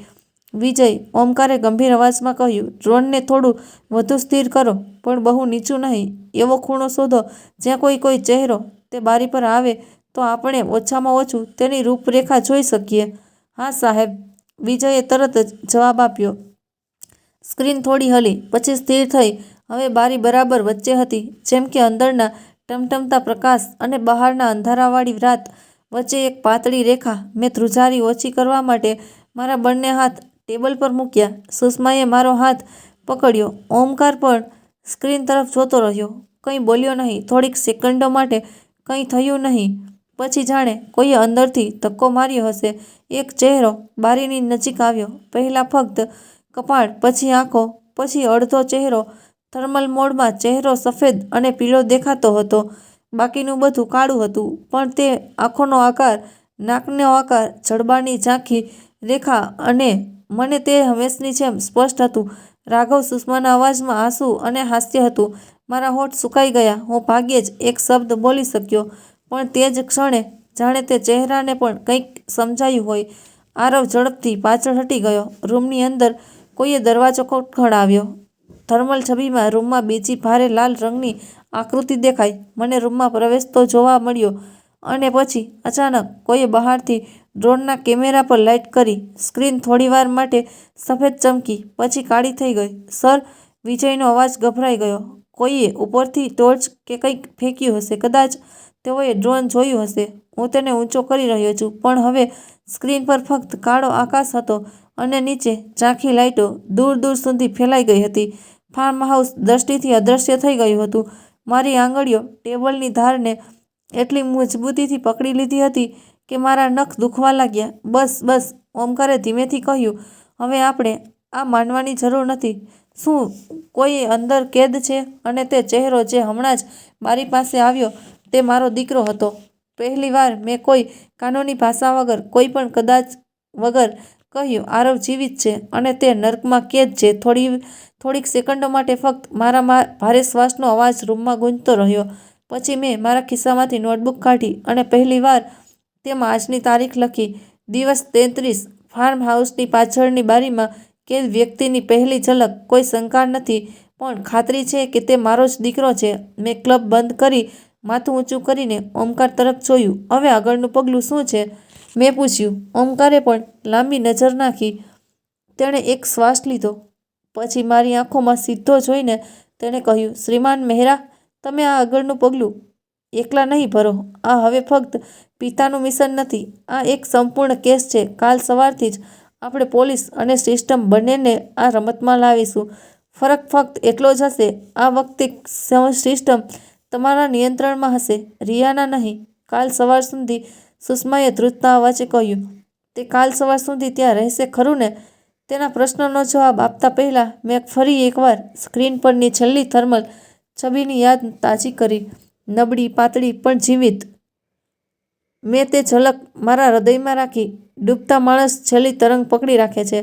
વિજય, ઓમકારે ગંભીર અવાજમાં કહ્યું, ડ્રોનને થોડું વધુ સ્થિર કરો, પણ બહુ નીચું નહીં. એવો ખૂણો શોધો જ્યાં કોઈ ચહેરો તે બારી પર આવે તો આપણે ઓછામાં ઓછું તેની રૂપરેખા જોઈ શકીએ. હા સાહેબ, વિજયે તરત જ જવાબ આપ્યો. સ્ક્રીન થોડી હલી, પછી સ્થિર થઈ. હવે બારી બરાબર વચ્ચે હતી, જેમ કે અંદરના ટમટમતા પ્રકાશ અને બહારના અંધારાવાળી રાત વચ્ચે એક પાતળી રેખા. મેં ધ્રુજારી ઓછી કરવા માટે મારા બંને હાથ ટેબલ પર મૂક્યા. સુષમાએ મારો હાથ પકડ્યો. ઓમકાર પણ સ્ક્રીન તરફ જોતો રહ્યો. કંઈ બોલ્યો નહીં. થોડીક સેકન્ડો માટે કંઈ થયું નહીં. પછી જાણે કોઈએ અંદરથી ધક્કો માર્યો હશે, એક ચહેરો બારીની નજીક આવ્યો. પહેલાં ફક્ત કપાળ, પછી આંખો, પછી અડધો ચહેરો. થર્મલ મોડમાં ચહેરો સફેદ અને પીળો દેખાતો હતો. બાકીનું બધું કાળું હતું. પણ તે આંખોનો આકાર, નાકનો આકાર, જડબાની ઝાંખી રેખા, અને મને તે હંમેશની જેમ સ્પષ્ટ હતું. રાઘવ, સુષમાના અવાજમાં આંસુ અને હાસ્ય હતું. મારા હોઠ સુકાઈ ગયા. હું ભાગ્યે જ એક શબ્દ બોલી શક્યો. પણ તે જ ક્ષણે જાણે તે ચહેરાને પણ કંઈક સમજાયું હોય, આરવ ઝડપથી પાછળ હટી ગયો. રૂમની અંદર કોઈએ દરવાજો ખખડાવ્યો. થર્મલ છબીમાં રૂમમાં બીજી ભારે લાલ રંગની આકૃતિ દેખાઈ. મને રૂમમાં પ્રવેશતો જોવા મળ્યો. અને પછી અચાનક કોઈએ બહારથી ડ્રોનના કેમેરા પર લાઇટ કરી. સ્ક્રીન થોડીવાર માટે સફેદ ચમકી, પછી કાળી થઈ ગઈ. સર, વિજયનો અવાજ ગભરાઈ ગયો. કોઈએ ઉપરથી ટોર્ચ કે કંઈક ફેંક્યું હશે. કદાચ તેઓએ ડ્રોન જોયું હશે. હું તેને ઊંચો કરી રહ્યો છું, પણ હવે સ્ક્રીન પર ફક્ત કાળો આકાશ હતો અને નીચે ઝાંખી લાઇટો દૂર દૂર સુધી ફેલાઈ ગઈ હતી. ફાર્મ હાઉસ દૃષ્ટિથી અદૃશ્ય થઈ ગયું હતું. મારી આંગળીઓ ટેબલની ધારને એટલી મજબૂતીથી પકડી લીધી હતી કે મારા નખ દુખવા લાગ્યા. બસ, બસ, ઓમકારે ધીમેથી કહ્યું. હવે આપણે આ માનવાની જરૂર નથી. શું કોઈ અંદર કેદ છે? અને તે ચહેરો જે હમણાં જ મારી પાસે આવ્યો, તે મારો દીકરો હતો. પહેલીવાર મેં કોઈ કાનૂની ભાષા વગર, કોઈ પણ કદાચ વગર કહ્યું, આરવ જીવિત છે અને તે નર્કમાં કેદ છે. થોડીક સેકન્ડો માટે ફક્ત મારા ભારે શ્વાસનો અવાજ રૂમમાં ગૂંજતો રહ્યો. પછી મેં મારા ખિસ્સામાંથી નોટબુક કાઢી અને પહેલીવાર તેમાં આજની તારીખ લખી. દિવસ 33. ફાર્મ હાઉસની પાછળની બારીમાં કેદ વ્યક્તિની પહેલી ઝલક. કોઈ શંકા નથી, પણ ખાતરી છે કે તે મારો જ દીકરો છે. મેં ક્લબ બંધ કરી માથું ઊંચું કરીને ઓમકાર તરફ જોયું. હવે આગળનું પગલું શું છે? મેં પૂછ્યું. ઓમકારે પણ લાંબી નજર નાખી. તેણે એક શ્વાસ લીધો. પછી મારી આંખોમાં સીધો જોઈને તેણે કહ્યું, શ્રીમાન મહેરા, તમે આ આગળનું પગલું એકલા નહીં ભરો. આ હવે ફક્ત પિતાનું મિશન નથી. આ એક સંપૂર્ણ કેસ છે. કાલ સવારથી જ આપણે પોલીસ અને સિસ્ટમ બંનેને આ રમતમાં લાવીશું. ફરક ફક્ત એટલો જ હશે, આ વખતે સિસ્ટમ તમારા નિયંત્રણમાં હશે, રિયાના નહીં. કાલ સવાર સુધી, સુષ્માએ ધ્રુજતા અવાજે કહ્યું. તે કાલ સવાર સુધી ત્યાં રહેશે ખરું ને? તેના પ્રશ્નનો જવાબ આપતા પહેલાં મેં ફરી એકવાર સ્ક્રીન પરની છેલ્લી થર્મલ છબીની યાદ તાજી કરી. નબળી, પાતળી પણ જીવિત. મેં તે ઝલક મારા હૃદયમાં રાખી. ડૂબતા માણસ છેલ્લી તરંગ પકડી રાખે છે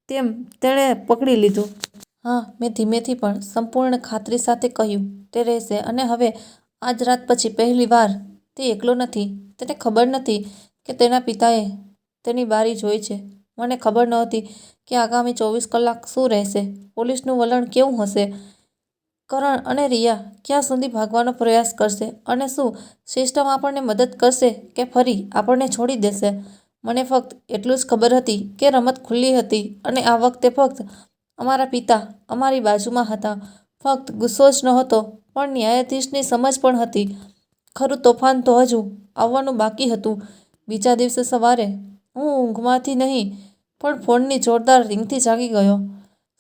તેમ તેણે પકડી લીધું. હા, મેં ધીમેથી પણ સંપૂર્ણ ખાતરી સાથે કહ્યું, તે રહેશે. અને હવે આજ રાત પછી પહેલી વાર તે એકલો નથી. તેને ખબર નથી કે તેના પિતાએ તેની બારી જોઈ છે. મને ખબર નહોતી કે આગામી 24 કલાક શું રહેશે, પોલીસનું વલણ કેવું હશે, કરણ અને રિયા ક્યાં સુધી ભાગવાનો પ્રયાસ કરશે, અને શું સિસ્ટમ આપણને મદદ કરશે કે ફરી આપણને છોડી દેશે. મને ફક્ત એટલું જ ખબર હતી કે રમત ખુલ્લી હતી અને આ વખતે ફક્ત અમારા પિતા અમારી બાજુમાં હતા. ફક્ત ગુસ્સો જ નહોતો, પણ ન્યાયાધીશની સમજ પણ હતી. ખરું તોફાન તો હજુ આવવાનું બાકી હતું. બીજા દિવસે સવારે હું ઊંઘમાંથી નહીં પણ ફોનની જોરદાર રિંગથી જાગી ગયો.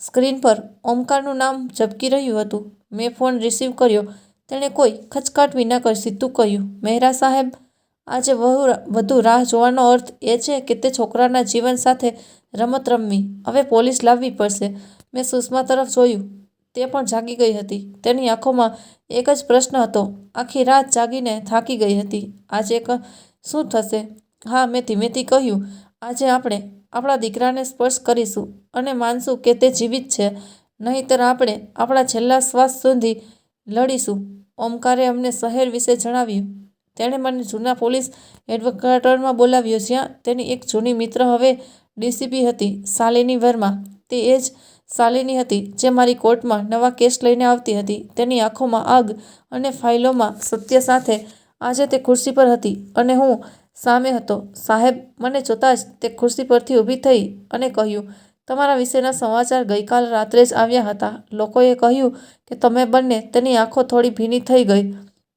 સ્ક્રીન પર ઓમકારનું નામ ઝબકી રહ્યું હતું. મેં ફોન રિસીવ કર્યો. તેણે કોઈ ખચકાટ વિના સીધું કહ્યું, મહેરા સાહેબ, આજે વધુ રાહ જોવાનો અર્થ એ છે કે તે છોકરાના જીવન સાથે રમત રમવી. હવે પોલીસ લાવવી પડશે. મેં સુષ્મા તરફ જોયું. તે પણ જાગી ગઈ હતી. તેની આંખોમાં એક જ પ્રશ્ન હતો. આખી રાત જાગીને થાકી ગઈ હતી. આજે શું થશે? હા, મેં ધીમેથી કહ્યું, આજે આપણે આપણા દીકરાને સ્પર્શ કરીશું અને માનશું કે તે જીવિત છે. નહીંતર આપણે આપણા છેલ્લા શ્વાસ સુધી લડીશું. ઓમકારે અમને શહેર વિશે જણાવ્યું. તેણે મને જૂના પોલીસ હેડક્વાર્ટરમાં બોલાવ્યો, જ્યાં તેની એક જૂની મિત્ર હવે ડીસીપી હતી, શાલિની વર્મા. તે એ જ શાલિની હતી જે મારી કોર્ટમાં નવા કેસ લઈને આવતી હતી. તેની આંખોમાં આગ અને ફાઇલોમાં સત્ય સાથે. આજે તે ખુરશી પર હતી અને હું સામે હતો. સાહેબ, મને જોતાં જ તે ખુરશી પરથી ઊભી થઈ અને કહ્યું, તમારા વિશેના સમાચાર ગઈકાલ રાત્રે જ આવ્યા હતા. લોકોએ કહ્યું કે તમે બંને. તેની આંખો થોડી ભીની થઈ ગઈ.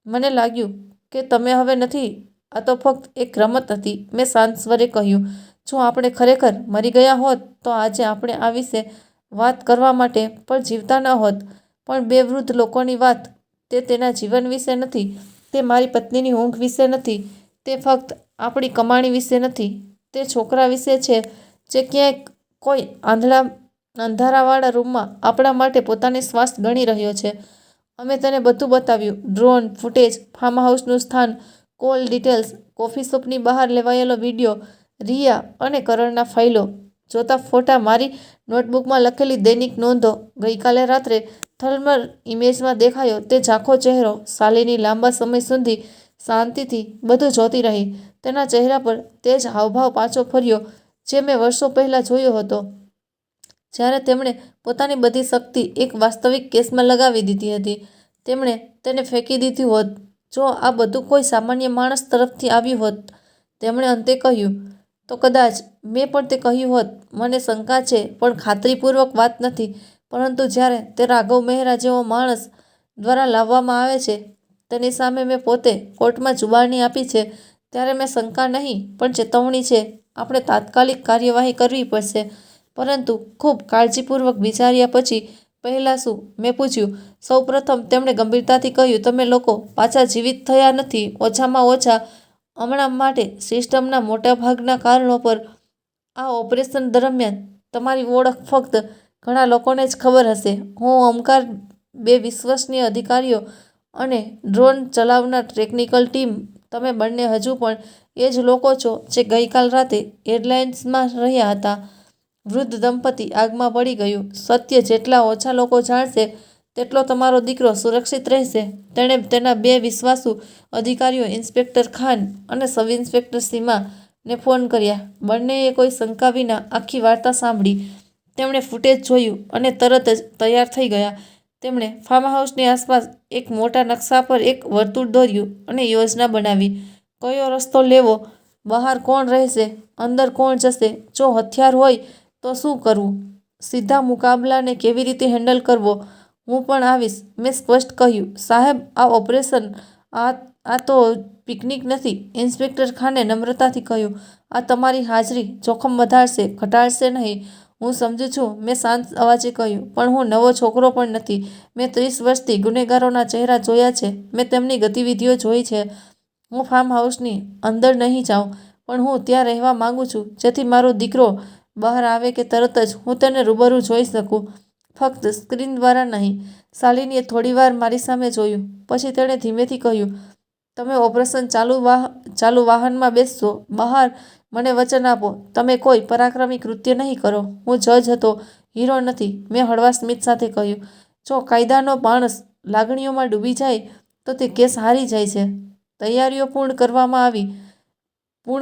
મને લાગ્યું કે તમે હવે નથી. આ તો ફક્ત એક રમત હતી, મેં શાંત સ્વરે કહ્યું. જો આપણે ખરેખર મરી ગયા હોત તો આજે આપણે આ વિશે વાત કરવા માટે પણ જીવતા ન હોત. પણ બે વૃદ્ધ લોકોની વાત. તે તેના જીવન વિશે નથી. તે મારી પત્નીની ઊંઘ વિશે નથી. તે ફક્ત આપણી કમાણી વિશે નથી. તે છોકરા વિશે છે જે ક્યાંક કોઈ અંધારાવાળા રૂમમાં આપણા માટે પોતાની શ્વાસ ગણી રહ્યો છે. અમે તેને બધું બતાવ્યું. ડ્રોન ફૂટેજ, ફાર્મહાઉસનું સ્થાન, કોલ ડિટેલ્સ, કોફી શોપની બહાર લેવાયેલો વિડીયો, રિયા અને કરણના ફાઇલો જોતા ફોટા, મારી નોટબુકમાં લખેલી દૈનિક નોંધો. ગઈકાલે રાત્રે થર્મલ ઇમેજમાં દેખાયો તે ઝાંખો ચહેરો. શાલિની લાંબા સમય સુધી શાંતિથી બધું જોતી રહી. તેના ચહેરા પર તે જ હાવભાવ પાછો ફર્યો જે મેં વર્ષો પહેલાં જોયો હતો, જ્યારે તેમણે પોતાની બધી શક્તિ એક વાસ્તવિક કેસમાં લગાવી દીધી હતી. તેમણે તેને ફેંકી દીધી હોત જો આ બધું કોઈ સામાન્ય માણસ તરફથી આવ્યું હોત. તેમણે અંતે કહ્યું, તો કદાચ મેં પણ તે કહ્યું હોત. મને શંકા છે, પણ ખાતરીપૂર્વક વાત નથી. પરંતુ જ્યારે તે રાઘવ મહેરા જેવો માણસ દ્વારા લાવવામાં આવે છે, તેની સામે મેં પોતે કોર્ટમાં જુબાની આપી છે, ત્યારે મેં શંકા નહીં પણ ચેતવણી છે. આપણે તાત્કાલિક કાર્યવાહી કરવી પડશે. પરંતુ ખૂબ કાળજીપૂર્વક વિચાર્યા પછી, પહેલાં શું? મેં પૂછ્યું. સૌપ્રથમ તેમણે ગંભીરતાથી કહ્યું, તમે લોકો પાછા જીવિત થયા નથી. ઓછામાં ઓછા હમણાં માટે. સિસ્ટમના મોટાભાગના કારણો પર આ ઓપરેશન દરમિયાન તમારી ઓળખ ફક્ત ઘણા લોકોને જ ખબર હશે. હું, ઓમકાર, બે વિશ્વસનીય અધિકારીઓ અને ડ્રોન ચલાવનાર ટેકનિકલ ટીમ. તમે બંને હજુ પણ એ જ લોકો છો જે ગઈકાલ રાતે એરલાઇન્સમાં રહ્યા હતા. વૃદ્ધ દંપતી આગમાં પડી ગયું. સત્ય જેટલા ઓછા લોકો જાણશે તેટલો તમારો દીકરો સુરક્ષિત રહેશે. તેણે તેના બે વિશ્વાસુ અધિકારીઓ, ઇન્સ્પેક્ટર ખાન અને સબ ઇન્સ્પેક્ટર સીમાને ફોન કર્યા. બંનેએ કોઈ શંકા વિના આખી વાર્તા સાંભળી. તેમણે ફૂટેજ જોયું અને તરત જ તૈયાર થઈ ગયા. તેમણે ફાર્મહાઉસની આસપાસ એક મોટા નકશા પર એક વર્તુળ દોર્યું અને યોજના બનાવી. કયો રસ્તો લેવો, બહાર કોણ રહેશે, અંદર કોણ જશે, જો હથિયાર હોય તો શું કરવું, સીધા મુકાબલાને કેવી રીતે હેન્ડલ કરવો. હું પણ આવીશ, મેં સ્પષ્ટ કહ્યું. સાહેબ, આ ઓપરેશન, આ તો પિકનિક નથી, ઇન્સ્પેક્ટર ખાને નમ્રતાથી કહ્યું. આ તમારી હાજરી જોખમ વધારશે, ઘટાડશે નહીં. હું સમજુ છું, મેં શાંત અવાજે કહ્યું, પણ હું નવો છોકરો પણ નથી. મેં 30 વર્ષથી ગુનેગારોના ચહેરા જોયા છે. મેં તેમની ગતિવિધિઓ જોઈ છે. હું ફાર્મ હાઉસની અંદર નહીં જાઉં, પણ હું ત્યાં રહેવા માંગુ છું, જેથી મારો દીકરો બહાર આવે કે તરત જ હું તેને રૂબરૂ જોઈ શકું, ફક્ત સ્ક્રીન દ્વારા નહીં. શાલિનીએ થોડીવાર મારી સામે જોયું. પછી તેણે ધીમેથી કહ્યું, તમે ઓપરેશન ચાલુ વાહનમાં બેસશો બહાર. મને વચન આપો, તમે કોઈ પરાક્રમી કૃત્ય નહીં કરો. હું જજ હતો, હીરો નથી, મેં હળવા સ્મિત સાથે કહ્યું. જો કાયદાનો માણસ લાગણીઓમાં ડૂબી જાય તો તે કેસ હારી જાય છે. તૈયારીઓ પૂર્ણ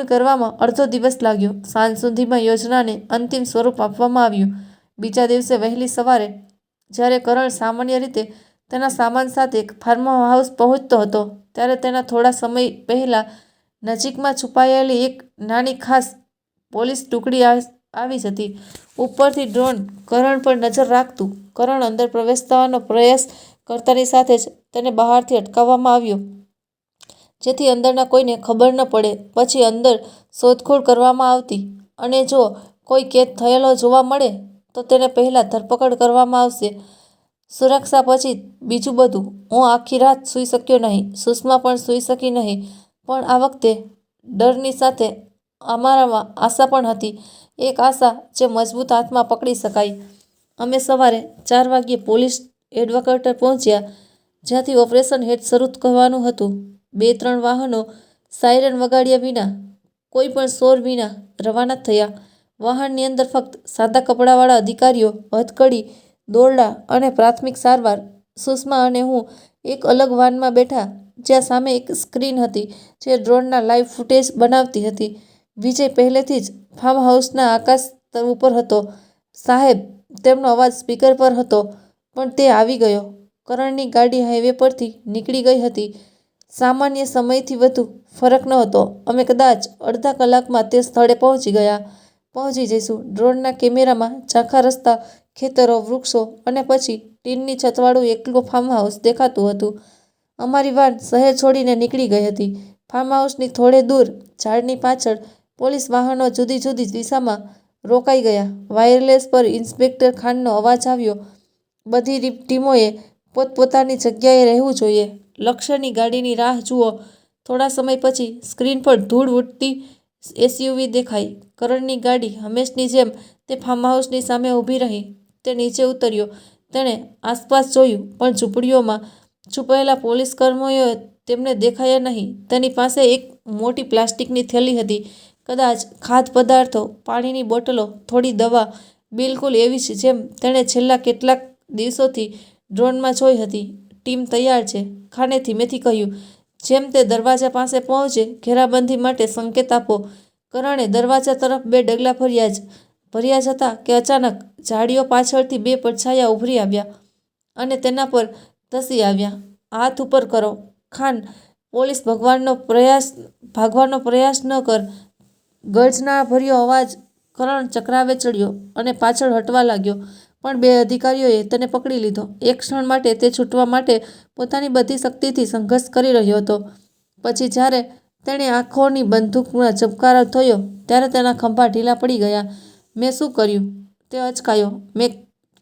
કરવામાં અડધો દિવસ લાગ્યો. સાંજ સુધીમાં યોજનાને અંતિમ સ્વરૂપ આપવામાં આવ્યું. બીજા દિવસે વહેલી સવારે, જ્યારે કરણ સામાન્ય રીતે તેના સામાન સાથે ફાર્મ હાઉસ પહોંચતો હતો, ત્યારે તેના થોડા સમય પહેલાં નજીકમાં છુપાયેલી એક નાની ખાસ પોલીસ ટુકડી આવી જતી. ઉપરથી ડ્રોન કરણ પર નજર રાખતું. કરણ અંદર પ્રવેશવાનો પ્રયાસ કરતાની સાથે જ તેને બહારથી અટકાવવામાં આવ્યો, જેથી અંદરના કોઈને ખબર ન પડે. પછી અંદર શોધખોળ કરવામાં આવતી, અને જો કોઈ કેદ થયેલો જોવા મળે તો તેને પહેલાં ધરપકડ કરવામાં આવશે. સુરક્ષા પછી બીજું બધું. હું આખી રાત સૂઈ શક્યો નહીં. સુષ્મા પણ સૂઈ શકી નહીં. પણ આ વખતે ડરની સાથે અમારામાં આશા પણ હતી. એક આશા જે મજબૂત હાથમાં પકડી શકાય. અમે સવારે 4 વાગ્યે પોલીસ હેડક્વાર્ટર પહોંચ્યા, જ્યાંથી ઓપરેશન હેડ શરૂ કરવાનું હતું. 2-3 વાહનો સાયરન વગાડ્યા વિના, કોઈ પણ શોર વિના રવાના થયા. વાહનની અંદર ફક્ત સાદા કપડાવાળા અધિકારીઓ, હથકડી, દોરડા અને પ્રાથમિક સારવાર. સુષ્મા અને હું એક અલગ વાનમાં બેઠા, જ્યાં સામે એક સ્ક્રીન હતી જે ડ્રોનના લાઈવ ફૂટેજ બનાવતી હતી. વિજય પહેલેથી જ ફાર્મ હાઉસના આકાશ ઉપર હતો. સાહેબ, તેમનો અવાજ સ્પીકર પર હતો, પણ તે આવી ગયો. કરણની ગાડી હાઈવે પરથી નીકળી ગઈ હતી. સામાન્ય સમયથી વધુ ફરક નહોતો. અમે કદાચ અડધા કલાકમાં તે સ્થળે પહોંચી જઈશું. ડ્રોનના કેમેરામાં ઝાંખા રસ્તા, ખેતરો, વૃક્ષો અને પછી ટીનની છતવાળું એકલું ફાર્મ હાઉસ દેખાતું હતું. અમારી વાન શહેર છોડીને નીકળી ગઈ હતી. ફાર્મ હાઉસની થોડે દૂર ઝાડની પાછળ પોલીસ વાહનો જુદી જુદી દિશામાં રોકાઈ ગયા. વાયરલેસ પર ઇન્સ્પેક્ટર ખાનનો અવાજ આવ્યો, બધી ટીમોએ પોતપોતાની જગ્યાએ રહેવું જોઈએ. લક્ષ્યની ગાડીની રાહ જુઓ. થોડા સમય પછી સ્ક્રીન પર ધૂળ ઉડતી એસયુવી દેખાઈ. કરણની ગાડી હંમેશની જેમ તે ફાર્મ હાઉસની સામે ઊભી રહી. તે નીચે ઉતર્યો. તેણે આસપાસ જોયું, પણ ઝૂંપડીઓમાં છુપાયેલા પોલીસ કર્મીઓ તેમને દેખાયા નહીં. તેની પાસે એક મોટી પ્લાસ્ટિકની થેલી હતી, કદાચ ખાદ્ય પદાર્થો, પાણીની બોટલો, થોડી દવા, બિલકુલ એવી જ જેમ તેણે છેલ્લા કેટલાક દિવસોથી ડ્રોનમાં જોઈ હતી. ટીમ તૈયાર છે, ખાને ધીમેથી કહ્યું. જેમ તે દરવાજા પાસે પહોંચે, ઘેરાબંધી માટે સંકેત આપો. કરણે દરવાજા તરફ 2 ડગલાં ભર્યા જતા કે અચાનક ઝાડીઓ પાછળથી 2 પડછાયા ઉભરી આવ્યા અને તેના પર ધસી આવ્યા. હાથ ઉપર કરો, ખાન. પોલીસ ભાગવાનો પ્રયાસ ન કર. ગર્જનાભર્યો અવાજ. કરણ ચક્રાવે ચડ્યો અને પાછળ હટવા લાગ્યો, પણ 2 અધિકારીઓએ તેને પકડી લીધો. એક ક્ષણ માટે તે છૂટવા માટે પોતાની બધી શક્તિથી સંઘર્ષ કરી રહ્યો હતો. પછી જ્યારે તેણે આંખોની બંદૂકમાં ઝબકારો થયો, ત્યારે તેના ખભા ઢીલા પડી ગયા. મેં શું કર્યું? તે અચકાયો. મેં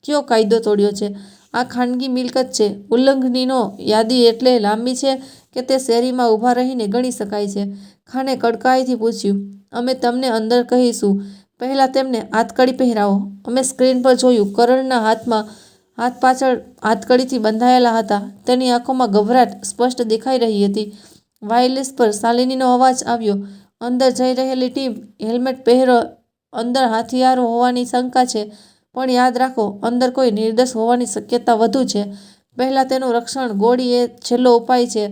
કયો કાયદો તોડ્યો છે? આ ખાનગી મિલકત છે. ઉલ્લંઘનની યાદી એટલે લાંબી છે કે તે શેરીમાં ઊભા રહીને ગણી શકાય છે. ખાને કડકાઈથી પૂછ્યું. અમે તમને અંદર કહીશું. પહેલાં તેમને હાથકડી પહેરાવો. અમે સ્ક્રીન પર જોયું. કરણના હાથ પાછળ હાથકડીથી બંધાયેલા હતા. તેની આંખોમાં ગભરાટ સ્પષ્ટ દેખાઈ રહી હતી. વાયરલેસ પર શાલિનીનો અવાજ આવ્યો. અંદર જઈ રહેલી ટીમ, હેલ્મેટ પહેરો. અંદર હથિયારો હોવાની શંકા છે, પણ યાદ રાખો, અંદર કોઈ નિર્દોષ હોવાની શક્યતા વધુ છે. પહેલાં તેનું રક્ષણ. ગોળી એ છેલ્લો ઉપાય છે.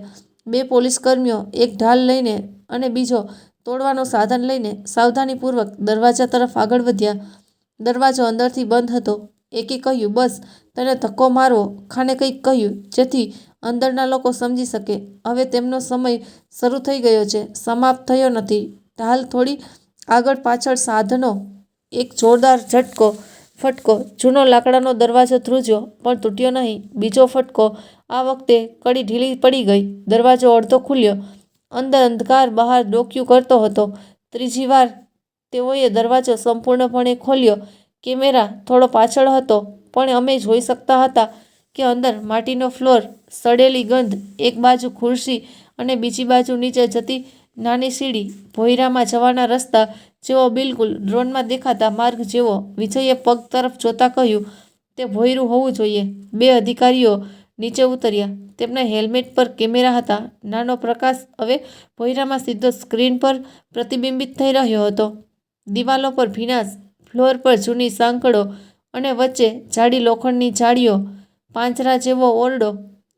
2 પોલીસકર્મીઓ, એક ઢાલ લઈને અને બીજો તોડવાનું સાધન લઈને, સાવધાનીપૂર્વક દરવાજા તરફ આગળ વધ્યા. દરવાજો અંદરથી બંધ હતો. એકે કહ્યું, બસ, તેને ધક્કો મારવો. ખાને કંઈક કહ્યું, જેથી અંદરના લોકો સમજી શકે, હવે તેમનો સમય શરૂ થઈ ગયો છે, સમાપ્ત થયો નથી. ઢાલ થોડી આગળ પાછળ સાધનો. એક જોરદાર ફટકો. જૂનો લાકડાનો દરવાજો ધ્રુજ્યો, પણ તૂટ્યો નહીં. બીજો ફટકો. આ વખતે કડી ઢીલી પડી ગઈ. દરવાજો અડધો ખુલ્યો. અંદર અંધકાર બહાર ડોકિયું કરતો હતો. ત્રીજી વાર તેઓએ દરવાજો સંપૂર્ણપણે ખોલ્યો. કેમેરા થોડો પાછળ હતો, પણ અમે જોઈ શકતા હતા કે અંદર માટીનો ફ્લોર, સડેલી ગંધ, એક બાજુ ખુરશી અને બીજી બાજુ નીચે જતી નાની સીડી, ભોંયરામાં જવાના રસ્તા જેવો, બિલકુલ ડ્રોનમાં દેખાતા માર્ગ જેવો. વિજયે પગ તરફ જોતા કહ્યું, તે ભોંયરું હોવું જોઈએ. બે અધિકારીઓ નીચે ઉતર્યા. તેમના હેલ્મેટ પર કેમેરા હતા. નાનો પ્રકાશ હવે ભોંયરામાં સીધો સ્ક્રીન પર પ્રતિબિંબિત થઈ રહ્યો હતો. દિવાલો પર ભીનાશ, ફ્લોર પર જૂની સાંકળો અને વચ્ચે જાડી લોખંડની જાળીઓ. પાંજરા જેવો ઓરડો.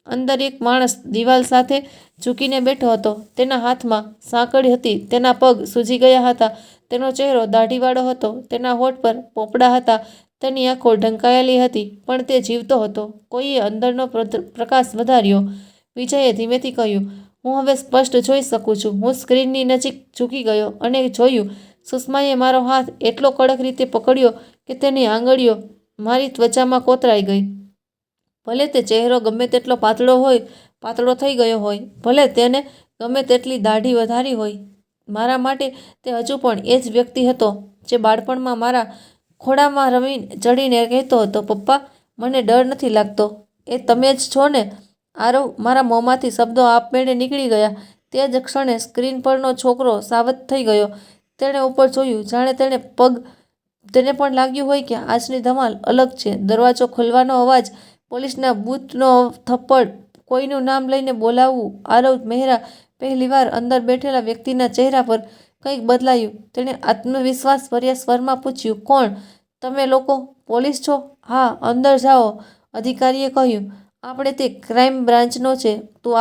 અંદર એક માણસ દિવાલ સાથે ઝૂકીને બેઠો હતો. તેના હાથમાં સાંકળી હતી. તેના પગ સૂજી ગયા હતા. તેનો ચહેરો દાઢીવાળો હતો. તેના હોઠ પર પોપડા હતા. તેની આંખો ઢંકાયેલી હતી, પણ તે જીવતો હતો. કોઈએ અંદરનો પ્રકાશ વધાર્યો. વિજયે ધીમેથી કહ્યું, હું હવે સ્પષ્ટ જોઈ શકું છું. હું સ્ક્રીનની નજીક ઝૂકી ગયો અને જોયું. સુષ્માએ મારો હાથ એટલો કડક રીતે પકડ્યો કે તેની આંગળીઓ મારી ત્વચામાં કોતરાઈ ગઈ. ભલે તે ચહેરો ગમે તેટલો પાતળો થઈ ગયો હોય, ભલે તેને ગમે તેટલી દાઢી વધારી હોય, મારા માટે તે હજુ પણ એ જ વ્યક્તિ હતો જે બાળપણમાં મારા ખોળામાં ચડીને કહેતો હતો, પપ્પા, મને ડર નથી લાગતો. એ તમે જ છો ને? આરવ, મારા મોંમાંથી શબ્દો આપમેળે નીકળી ગયા. તે જ ક્ષણે સ્ક્રીન પરનો છોકરો સાવધ થઈ ગયો. તેણે ઉપર જોયું, જાણે તેને પણ લાગ્યું હોય કે આજની ધમાલ અલગ છે. દરવાજો ખોલવાનો અવાજ, પોલીસના બૂટનો થપ્પડ, કોઈનું નામ લઈને બોલાવવું. આરવ મહેરા પહેલીવાર અંદર બેઠેલા વ્યક્તિના ચહેરા પર કંઈક બદલાયું. તેણે આત્મવિશ્વાસભર્યા સ્વરમાં પૂછ્યું, કોણ? તમે લોકો પોલીસ છો? હા, અંદર જાઓ, અધિકારીએ કહ્યું. આપણે તે ક્રાઇમ બ્રાન્ચનો છે. તું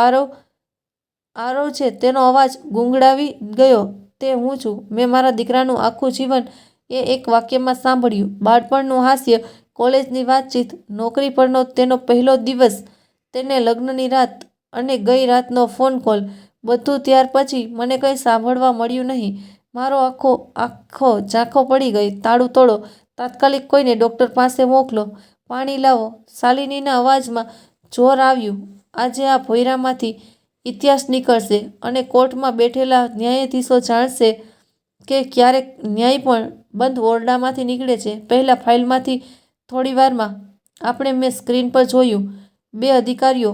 આરવ છે? તેનો અવાજ ગુંગળાવી ગયો. તે હું છું. મેં મારા દીકરાનું આખું જીવન એ એક વાક્યમાં સાંભળ્યું. બાળપણનું હાસ્ય, કોલેજની વાતચીત, નોકરી પરનો તેનો પહેલો દિવસ, તેને લગ્નની રાત અને ગઈ રાતનો ફોન કોલ. બધું. ત્યાર પછી મને કંઈ સાંભળવા મળ્યું નહીં. મારો આખો ઝાંખો પડી ગઈ. તાળું તોડો, તાત્કાલિક કોઈને ડૉક્ટર પાસે મોકલો, પાણી લાવો. શાલિનીના અવાજમાં જોર આવ્યું. આજે આ ભોંયરામાંથી ઇતિહાસ નીકળશે અને કોર્ટમાં બેઠેલા ન્યાયાધીશો જાણશે કે ક્યારેક ન્યાય પણ બંધ ઓરડામાંથી નીકળે છે. પહેલા ફાઇલમાંથી. થોડી વારમાં મેં સ્ક્રીન પર જોયું. બે અધિકારીઓ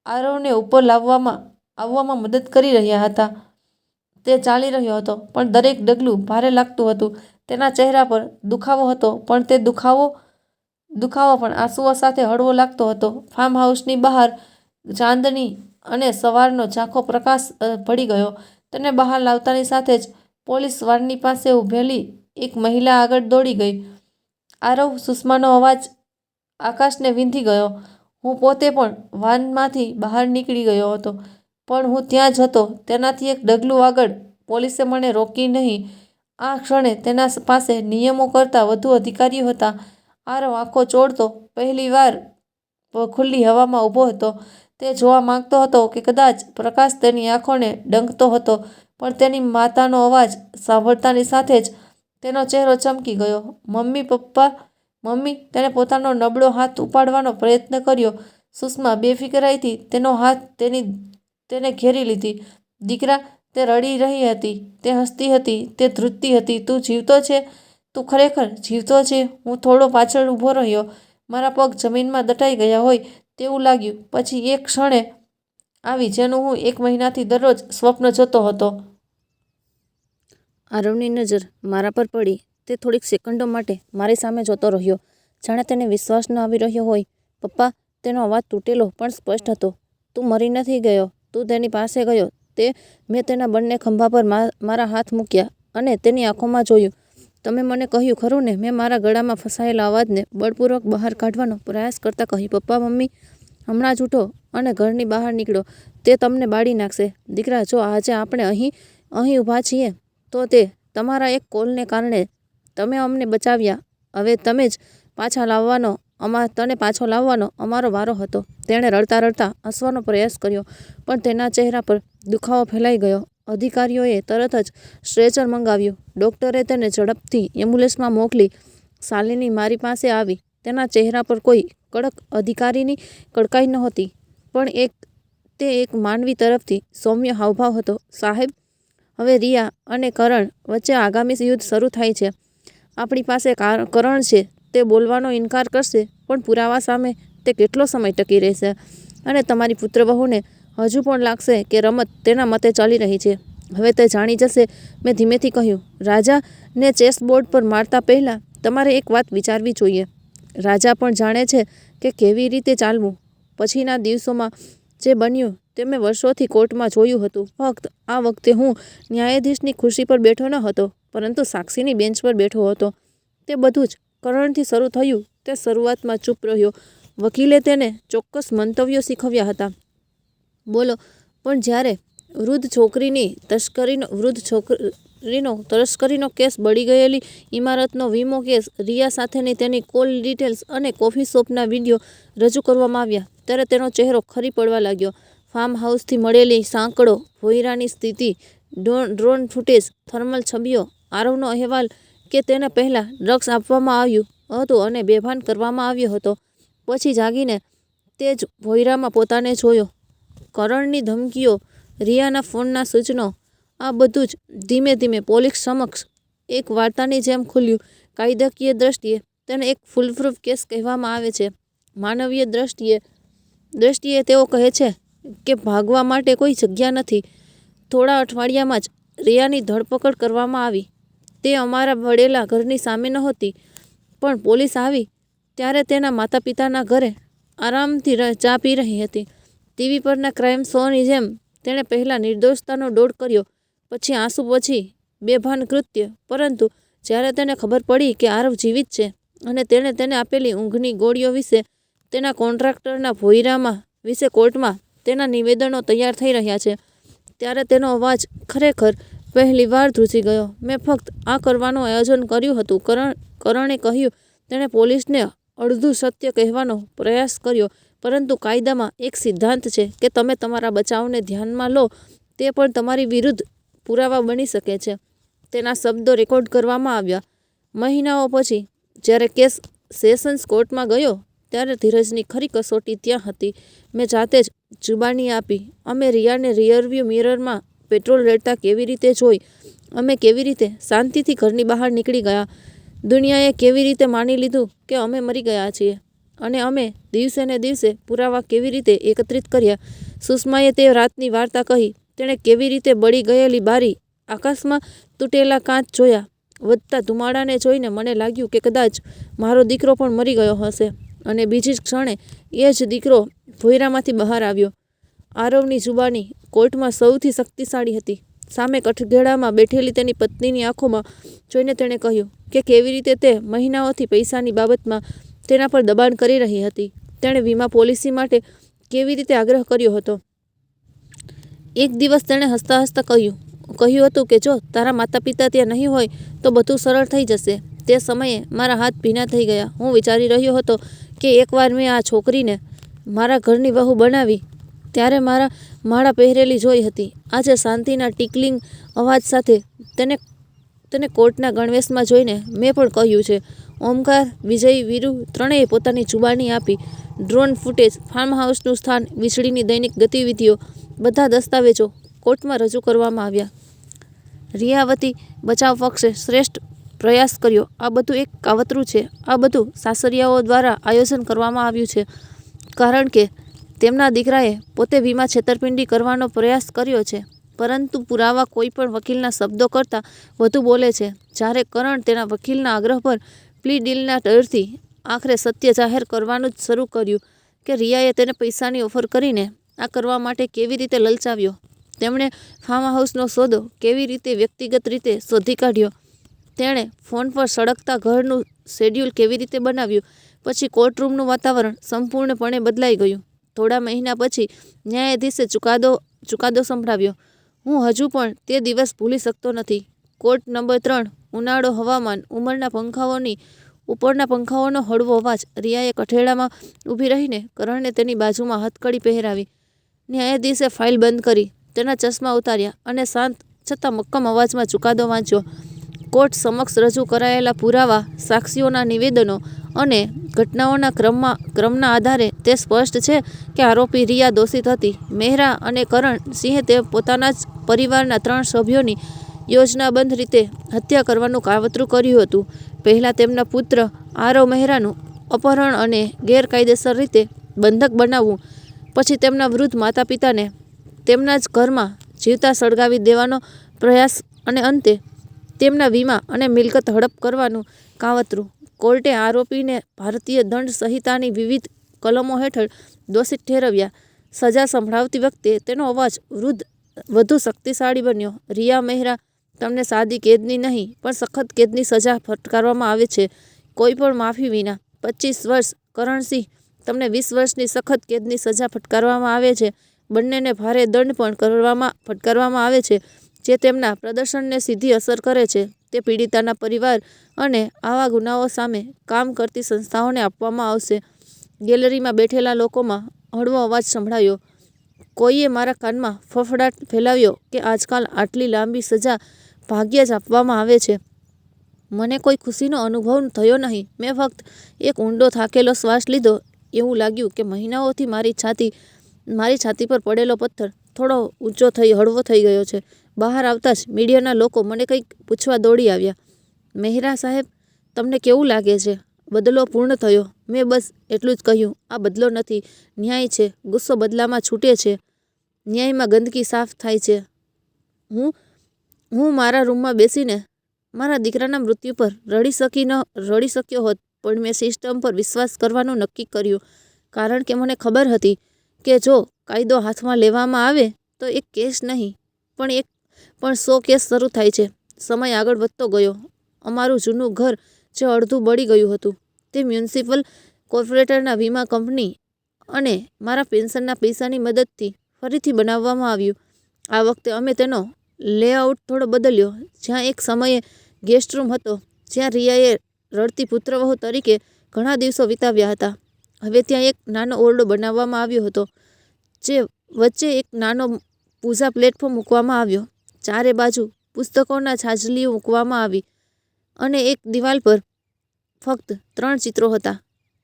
આરવને ઉપર આવવામાં મદદ કરી રહ્યા હતા. તે ચાલી રહ્યો હતો, પણ દરેક ડગલું ભારે લાગતું હતું. તેના ચહેરા પર દુખાવો હતો, પણ તે દુખાવો પણ આંસુઓ સાથે હળવો લાગતો હતો. ફાર્મ હાઉસની બહાર ચાંદની અને સવારનો ઝાંખો પ્રકાશ ભળી ગયો. તેને બહાર લાવતાની સાથે જ પોલીસ વાનની પાસે ઊભેલી એક મહિલા આગળ દોડી ગઈ. આરવ, સુષ્માનો અવાજ આકાશને વીંધી ગયો. હું પોતે પણ વાનમાંથી બહાર નીકળી ગયો હતો, પણ હું ત્યાં જ હતો, તેનાથી એક ડગલું આગળ. પોલીસે મને રોકી નહીં. આ ક્ષણે તેના પાસે નિયમો કરતાં વધુ અધિકારીઓ હતા. આરવ આંખો ચોળતો પહેલીવાર ખુલ્લી હવામાં ઊભો હતો. તે જોવા માંગતો હતો કે કદાચ પ્રકાશ તેની આંખોને ડંખતો હતો, પણ તેની માતાનો અવાજ સાંભળતાની સાથે જ તેનો ચહેરો ચમકી ગયો. મમ્મી, પપ્પા, મમ્મી. તેણે પોતાનો નબળો હાથ ઉપાડવાનો પ્રયત્ન કર્યો. સુષ્મા બેફિકરાઈથી તેનો હાથ તેને ઘેરી લીધી. દીકરા, તે રડી રહી હતી, તે હસતી હતી, તે ધ્રુજતી હતી. તું જીવતો છે? તું ખરેખર જીવતો છે? હું થોડો પાછળ ઊભો રહ્યો. મારા પગ જમીનમાં દટાઈ ગયા હોય તેવું લાગ્યું. પછી એક ક્ષણે આવી જેનું હું 1 મહિનાથી દરરોજ સ્વપ્ન જોતો હતો. આરવની નજર મારા પર પડી. તે થોડીક સેકન્ડો માટે મારી સામે જોતો રહ્યો, જાણે તેને વિશ્વાસ ન આવી રહ્યો હોય. પપ્પા, તેનો અવાજ તૂટેલો પણ સ્પષ્ટ હતો. તું મરી નથી ગયો. તું તેની પાસે ગયો. મેં તેના બંને ખભા પર મારા હાથ મૂક્યા અને તેની આંખોમાં જોયું. તમે મને કહ્યું ખરું ને? મેં મારા ગળામાં ફસાયેલા અવાજને બળપૂર્વક બહાર કાઢવાનો પ્રયાસ કરતા કહ્યું, પપ્પા, મમ્મી, હમણાં જ ઉઠો અને ઘરની બહાર નીકળો. તે તમને બાળી નાખશે. દીકરા, જો આજે આપણે અહીં ઊભા છીએ, તો તે તમારા એક કોલને કારણે. તમે અમને બચાવ્યા. હવે તને પાછો લાવવાનો અમારો વારો હતો. તેણે રડતા રડતા હસવાનો પ્રયાસ કર્યો, પણ તેના ચહેરા પર દુખાવો ફેલાઈ ગયો. અધિકારીઓએ તરત જ સ્ટ્રેચર મંગાવ્યું. ડૉક્ટરે તેને ઝડપથી એમ્બ્યુલન્સમાં મોકલી. શાલિની મારી પાસે આવી. તેના ચહેરા પર કોઈ કડક અધિકારીની કડકાઈ નહોતી, પણ તે એક માનવી તરફથી સૌમ્ય હાવભાવ હતો. સાહેબ, હવે રિયા અને કરણ વચ્ચે આગામી યુદ્ધ શરૂ થાય છે. આપણી પાસે કરણ છે, તે બોલવાનો ઇનકાર કરશે, પણ પુરાવા સામે તે કેટલો સમય ટકી રહેશે? અને તમારી પુત્રવહુને હજુ પણ લાગશે કે રમત તેના મતે ચાલી રહી છે. હવે તે જાણી જશે. મેં ધીમેથી કહ્યું, રાજાને ચેસ બોર્ડ પર મારતા પહેલાં તમારે એક વાત વિચારવી જોઈએ. રાજા પણ જાણે છે કે કેવી રીતે ચાલવું. પછીના દિવસોમાં જે બન્યું તે મેં વર્ષોથી કોર્ટમાં જોયું હતું. ફક્ત આ વખતે હું ન્યાયાધીશની ખુરશી પર બેઠો ન હતો, પરંતુ સાક્ષીની બેન્ચ પર બેઠો હતો. તે બધું જ કરણથી શરૂ થયું. તે શરૂઆતમાં ચૂપ રહ્યો. વકીલે તેને ચોક્કસ મંતવ્યો શીખવ્યા હતા. બોલો. પણ જ્યારે વૃદ્ધ છોકરીનો તસ્કરીનો કેસ, બળી ગયેલી ઇમારતનો વીમો કેસ, રિયા સાથેની તેની કોલ ડિટેલ્સ અને કોફી શોપના વિડીયો રજૂ કરવામાં આવ્યા, ત્યારે તેનો ચહેરો ખરી પડવા લાગ્યો. ફાર્મ હાઉસથી મળેલી સાંકળો, ભોંયરાની સ્થિતિ, ડ્રોન ફૂટેજ, થર્મલ છબીઓ, આરવનો અહેવાલ કે તેને પહેલાં ડ્રગ્સ આપવામાં આવ્યું હતું અને બેભાન કરવામાં આવ્યો હતો. પછી જાગીને તે જ ભોંયરામાં પોતાને જોયો. કરણની ધમકીઓ, રિયાના ફોનના સૂચનો, આ બધું જ ધીમે ધીમે પોલીસ સમક્ષ એક વાર્તાની જેમ ખુલ્યું. કાયદાકીય દ્રષ્ટિએ તેને એક ફૂલપ્રૂફ કેસ કહેવામાં આવે છે. માનવીય દ્રષ્ટિએ તેઓ કહે છે કે ભાગવા માટે કોઈ જગ્યા નથી. થોડા અઠવાડિયામાં જ રિયાની ધરપકડ કરવામાં આવી. તે અમારા વડેલા ઘરની સામે નહોતી, પણ પોલીસ આવી ત્યારે તેના માતા પિતાના ઘરે આરામથી ચા પી રહી હતી. ટીવી પરના ક્રાઇમ શોની જેમ તેણે પહેલાં નિર્દોષતાનો ડોળ કર્યો, પછી આંસુ, પછી બેભાન કૃત્ય. પરંતુ જ્યારે તેને ખબર પડી કે આરવ જીવિત છે અને તેણે તેને આપેલી ઊંઘની ગોળીઓ વિશે, તેના કોન્ટ્રાક્ટરના ભોંયરામાં વિશે કોર્ટમાં તેના નિવેદનો તૈયાર થઈ રહ્યા છે, ત્યારે તેનો અવાજ ખરેખર પહેલીવાર ધ્રુજી ગયો. મેં ફક્ત આ કરવાનું આયોજન કર્યું હતું, કરણે કહ્યું. તેણે પોલીસને અડધું સત્ય કહેવાનો પ્રયાસ કર્યો. પરંતુ કાયદામાં એક સિદ્ધાંત છે કે તમે તમારા બચાવને ધ્યાનમાં લો તે પણ તમારી વિરુદ્ધ પુરાવા બની શકે છે. તેના શબ્દો રેકોર્ડ કરવામાં આવ્યા. મહિનાઓ પછી જ્યારે કેસ સેશન્સ કોર્ટમાં ગયો, ત્યારે ધીરજની ખરી કસોટી ત્યાં હતી. મેં જાતે જ જુબાની આપી. અમે રિયાને રિયરવ્યૂ મિરરમાં પેટ્રોલ રેડતા કેવી રીતે જોઈ. અમે કેવી રીતે શાંતિથી ઘરની બહાર નીકળી ગયા. દુનિયાએ કેવી રીતે માની લીધું કે અમે મરી ગયા છીએ. અને અમે દિવસે ને દિવસે પુરાવા કેવી રીતે એકત્રિત કર્યા. સુષ્માએ તે રાતની વાર્તા કહી. તેણે કેવી રીતે બળી ગયેલી બારી, આકાશમાં તૂટેલા કાચ જોયા. વધતા ધુમાડાને જોઈને મને લાગ્યું કે કદાચ મારો દીકરો પણ મરી ગયો હશે. અને બીજી જ ક્ષણે એ જ દીકરો ભોંયરામાંથી બહાર આવ્યો. આરવની જુબાની કોર્ટમાં સૌથી શક્તિશાળી હતી. સામે કઠઘેડામાં બેઠેલી તેની પત્નીની આંખોમાં જોઈને તેણે કહ્યું કે કેવી રીતે તે મહિનાઓથી પૈસાની બાબતમાં તેના પર દબાણ કરી રહી હતી. તેણે વીમા પોલિસી માટે કેવી રીતે આગ્રહ કર્યો હતો. એક દિવસ તેણે હસતા હસતા કહ્યું હતું કે જો તારા માતા પિતા ત્યાં નહીં હોય તો બધું સરળ થઈ જશે. તે સમયે મારા હાથ ભીના થઈ ગયા. હું વિચારી રહ્યો હતો કે એકવાર મેં આ છોકરીને મારા ઘરની વહુ બનાવી ત્યારે મારા માળા પહેરેલી જોઈ હતી. આજે શાંતિના ટિકલિંગ અવાજ સાથે તેને કોર્ટના ગણવેશમાં જોઈને મેં પણ કહ્યું છે. ઓમકાર, વિજય, વીરુ ત્રણેય પોતાની જુબાની આપી. ડ્રોન ફૂટેજ, ફાર્મ હાઉસનું સ્થાન, વીજળીની દૈનિક ગતિવિધિઓ, બધા દસ્તાવેજો કોર્ટમાં રજૂ કરવામાં આવ્યા. રિયાવતી બચાવ પક્ષે શ્રેષ્ઠ પ્રયાસ કર્યો. આ બધું એક કાવતરું છે. આ બધું સાસરિયાઓ દ્વારા આયોજન કરવામાં આવ્યું છે, કારણ કે તેમના દીકરાએ પોતે વીમા છેતરપિંડી કરવાનો પ્રયાસ કર્યો છે. પરંતુ પુરાવા કોઈ પણ વકીલના શબ્દો કરતાં વધુ બોલે છે. જ્યારે કરણ તેના વકીલના આગ્રહ પર પ્લી ડીલના ડરથી આખરે સત્ય જાહેર કરવાનું જ શરૂ કર્યું કે રિયાએ તેને પૈસાની ઓફર કરીને આ કરવા માટે કેવી રીતે લલચાવ્યો. તેમણે ફાર્મ હાઉસનો સોદો કેવી રીતે વ્યક્તિગત રીતે શોધી કાઢ્યો. તેણે ફોન પર સળગતા ઘરનું શેડ્યુલ કેવી રીતે બનાવ્યું. પછી કોર્ટરૂમનું વાતાવરણ સંપૂર્ણપણે બદલાઈ ગયું. થોડા મહિના પછી ન્યાયાધીશે ચુકાદો સંભળાવ્યો. હું હજુ પણ તે દિવસ ભૂલી શકતો નથી. કોર્ટ નંબર 3, ઉનાળો, હવામાન, ઉપરના પંખાઓનો હળવો અવાજ. રિયાએ કઠેડામાં ઊભી રહીને કરણને તેની બાજુમાં હથકડી પહેરાવી. ન્યાયાધીશે ફાઇલ બંધ કરી, તેના ચશ્મા ઉતાર્યા અને શાંત છતાં મક્કમ અવાજમાં ચુકાદો વાંચ્યો. કોર્ટ સમક્ષ રજૂ કરાયેલા પુરાવા, સાક્ષીઓના નિવેદનો અને ઘટનાઓના ક્રમના આધારે તે સ્પષ્ટ છે કે આરોપી રિયા દોષિત હતી. મહેરા અને કરણ સિંહે તે પોતાના જ પરિવારના 3 સભ્યોની યોજનાબદ્ધ રીતે હત્યા કરવાનું કાવતરું કર્યું હતું. પહેલાં તેમના પુત્ર આરવ મહેરાનું અપહરણ અને ગેરકાયદેસર રીતે બંધક બનાવવું, પછી તેમના વૃદ્ધ માતા પિતાને તેમના જ ઘરમાં જીવતા સળગાવી દેવાનો પ્રયાસ અને અંતે તેમના વીમા અને મિલકત હડપ કરવાનું કાવતરું. કોર્ટે આરોપીને ભારતીય દંડ સંહિતાની વિવિધ કલમો હેઠળ દોષિત ઠેરવ્યા. સજા સંભળાવતી વખતે તેનો અવાજ વધુ શક્તિશાળી બન્યો. રિયા મહેરા, તમને સાદી કેદની નહીં પણ સખત કેદની સજા ફટકારવામાં આવે છે, કોઈ પણ માફી વિના. 25 વર્ષ. કરણસિંહ, તમને 20 વર્ષની સખત કેદની સજા ફટકારવામાં આવે છે. બંનેને ભારે દંડ પણ ફટકારવામાં આવે છે, જે તેમના પ્રદર્શનને સીધી અસર કરે છે. તે પીડિતાના પરિવાર અને આવા ગુનાઓ સામે કામ કરતી સંસ્થાઓને આપવામાં આવશે. ગેલેરીમાં બેઠેલા લોકોમાં હળવો અવાજ સંભળાયો. કોઈએ મારા કાનમાં ફફડાટ ફેલાવ્યો કે આજકાલ આટલી લાંબી સજા ભાગ્યે જ આપવામાં આવે છે. મને કોઈ ખુશીનો અનુભવ થયો નહીં. મેં ફક્ત એક ઊંડો થાકેલો શ્વાસ લીધો. એવું લાગ્યું કે મહિનાઓથી મારી છાતી પર પડેલો પથ્થર થોડો હળવો થઈ ગયો છે. બહાર આવતા જ મીડિયાના લોકો મને કંઈક પૂછવા દોડી આવ્યા. મહેરા સાહેબ, તમને કેવું લાગે છે? બદલો પૂર્ણ થયો. મેં બસ એટલું જ કહ્યું. આ બદલો નથી, ન્યાય છે. ગુસ્સો બદલામાં છૂટે છે. ન્યાયમાં ગંદકી સાફ થાય છે. હું મારા રૂમમાં બેસીને મારા દીકરાના મૃત્યુ પર રડી શક્યો હોત, પણ મેં સિસ્ટમ પર વિશ્વાસ કરવાનું નક્કી કર્યું, કારણ કે મને ખબર હતી કે જો કાયદો હાથમાં લેવામાં આવે તો એક કેસ નહીં પણ 100 કેસ શરૂ થાય છે. સમય આગળ વધતો ગયો. અમારું જૂનું ઘર જે અડધું બળી ગયું હતું, તે મ્યુનિસિપલ કોર્પોરેટરના વીમા કંપની અને મારા પેન્શનના પૈસાની મદદથી ફરીથી બનાવવામાં આવ્યું. આ વખતે અમે તેનો લેઆઉટ થોડો બદલ્યો. જ્યાં એક સમયે ગેસ્ટ રૂમ હતો, જ્યાં રિયાએ રડતી પુત્રવહુ તરીકે ઘણા દિવસો વિતાવ્યા હતા, હવે ત્યાં એક નાનો ઓરડો બનાવવામાં આવ્યો હતો, જે વચ્ચે એક નાનો પૂજા પ્લેટફોર્મ મૂકવામાં આવ્યો. ચારે બાજુ પુસ્તકોના છાજલીઓ મૂકવામાં આવી અને એક દિવાલ પર ફક્ત 3 ચિત્રો હતા.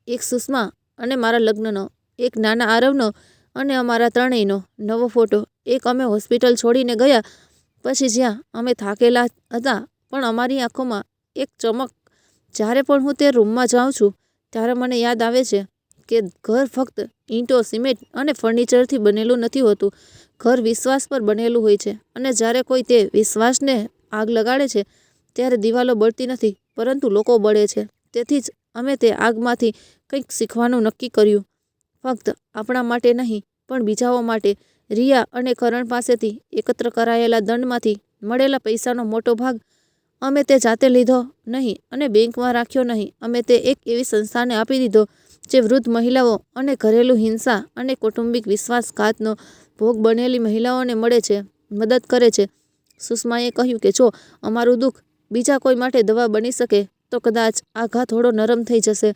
એક સુષ્મા અને મારા લગ્નનો, એક નાના આરવનો અને અમારા ત્રણેયનો નવો ફોટો, એક અમે હોસ્પિટલ છોડીને ગયા પછી જ્યાં અમે થાકેલા હતા પણ અમારી આંખોમાં એક ચમક. જ્યારે પણ હું તે રૂમમાં જાઉં છું ત્યારે મને યાદ આવે છે કે ઘર ફક્ત ઈંટો, સિમેન્ટ અને ફર્નિચરથી બનેલું નથી હોતું. ઘર વિશ્વાસ પર બનેલું હોય છે, અને જ્યારે કોઈ તે વિશ્વાસને આગ લગાડે છે ત્યારે દિવાલો બળતી નથી પરંતુ લોકો બળે છે. તેથી જ અમે તે આગમાંથી કંઈક શીખવાનું નક્કી કર્યું, ફક્ત આપણા માટે નહીં પણ બીજાઓ માટે. રિયા અને કરણ પાસેથી એકત્ર કરાયેલા દંડમાંથી મળેલા પૈસાનો મોટો ભાગ અમે તે જાતે લીધો નહીં અને બેંકમાં રાખ્યો નહીં. અમે તે એક એવી સંસ્થાને આપી દીધો જે વૃદ્ધ મહિલાઓ અને ઘરેલું હિંસા અને કૌટુંબિક વિશ્વાસઘાતનો ભોગ બનેલી મહિલાઓને મદદ કરે છે. સુષ્માએ કહ્યું કે જો અમારું દુઃખ બીજા કોઈ માટે દવા બની શકે તો કદાચ આ ઘા થોડો નરમ થઈ જશે.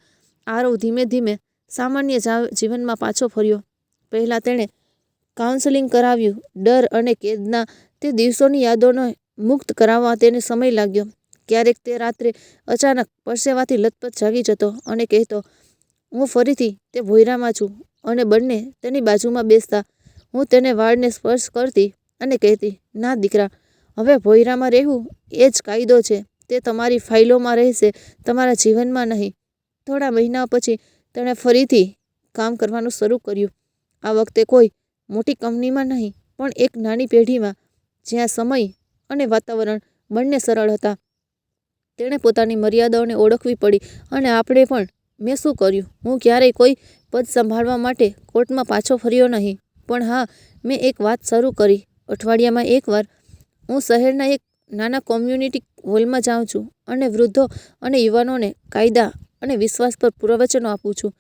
આરવ ધીમે ધીમે સામાન્ય જીવનમાં પાછો ફર્યો. પહેલાં તેણે કાઉન્સેલિંગ કરાવ્યું. ડર અને કેદના તે દિવસોની યાદોને મુક્ત કરાવવા તેને સમય લાગ્યો. ક્યારેક તે રાત્રે અચાનક પરસેવાથી લથપથ જાગી જતો અને કહેતો, હું ફરીથી તે ભોંયરામાં છું, અને બંને તેની બાજુમાં બેસતા. હું તેને વાળને સ્પર્શ કરતી અને કહેતી, ના દીકરા, હવે ભોંયરામાં રહેવું એ જ કાયદો છે. તે તમારી ફાઇલોમાં રહેશે, તમારા જીવનમાં નહીં. થોડા મહિના પછી તેણે ફરીથી કામ કરવાનું શરૂ કર્યું. આ વખતે કોઈ મોટી કંપનીમાં નહીં પણ એક નાની પેઢીમાં, જ્યાં સમય અને વાતાવરણ બંને સરળ હતા. તેણે પોતાની મર્યાદાઓને ઓળખવી પડી અને આપણે પણ. મેં શું કર્યું? હું ક્યારેય કોઈ પદ સંભાળવા માટે કોર્ટમાં પાછો ફર્યો નહીં, પણ હા, મેં એક વાત શરૂ કરી. અઠવાડિયામાં એકવાર હું શહેરના એક નાના કોમ્યુનિટી હોલમાં જાઉં છું અને વૃદ્ધો અને યુવાનોને કાયદા અને વિશ્વાસ પર પ્રવચનો આપું છું.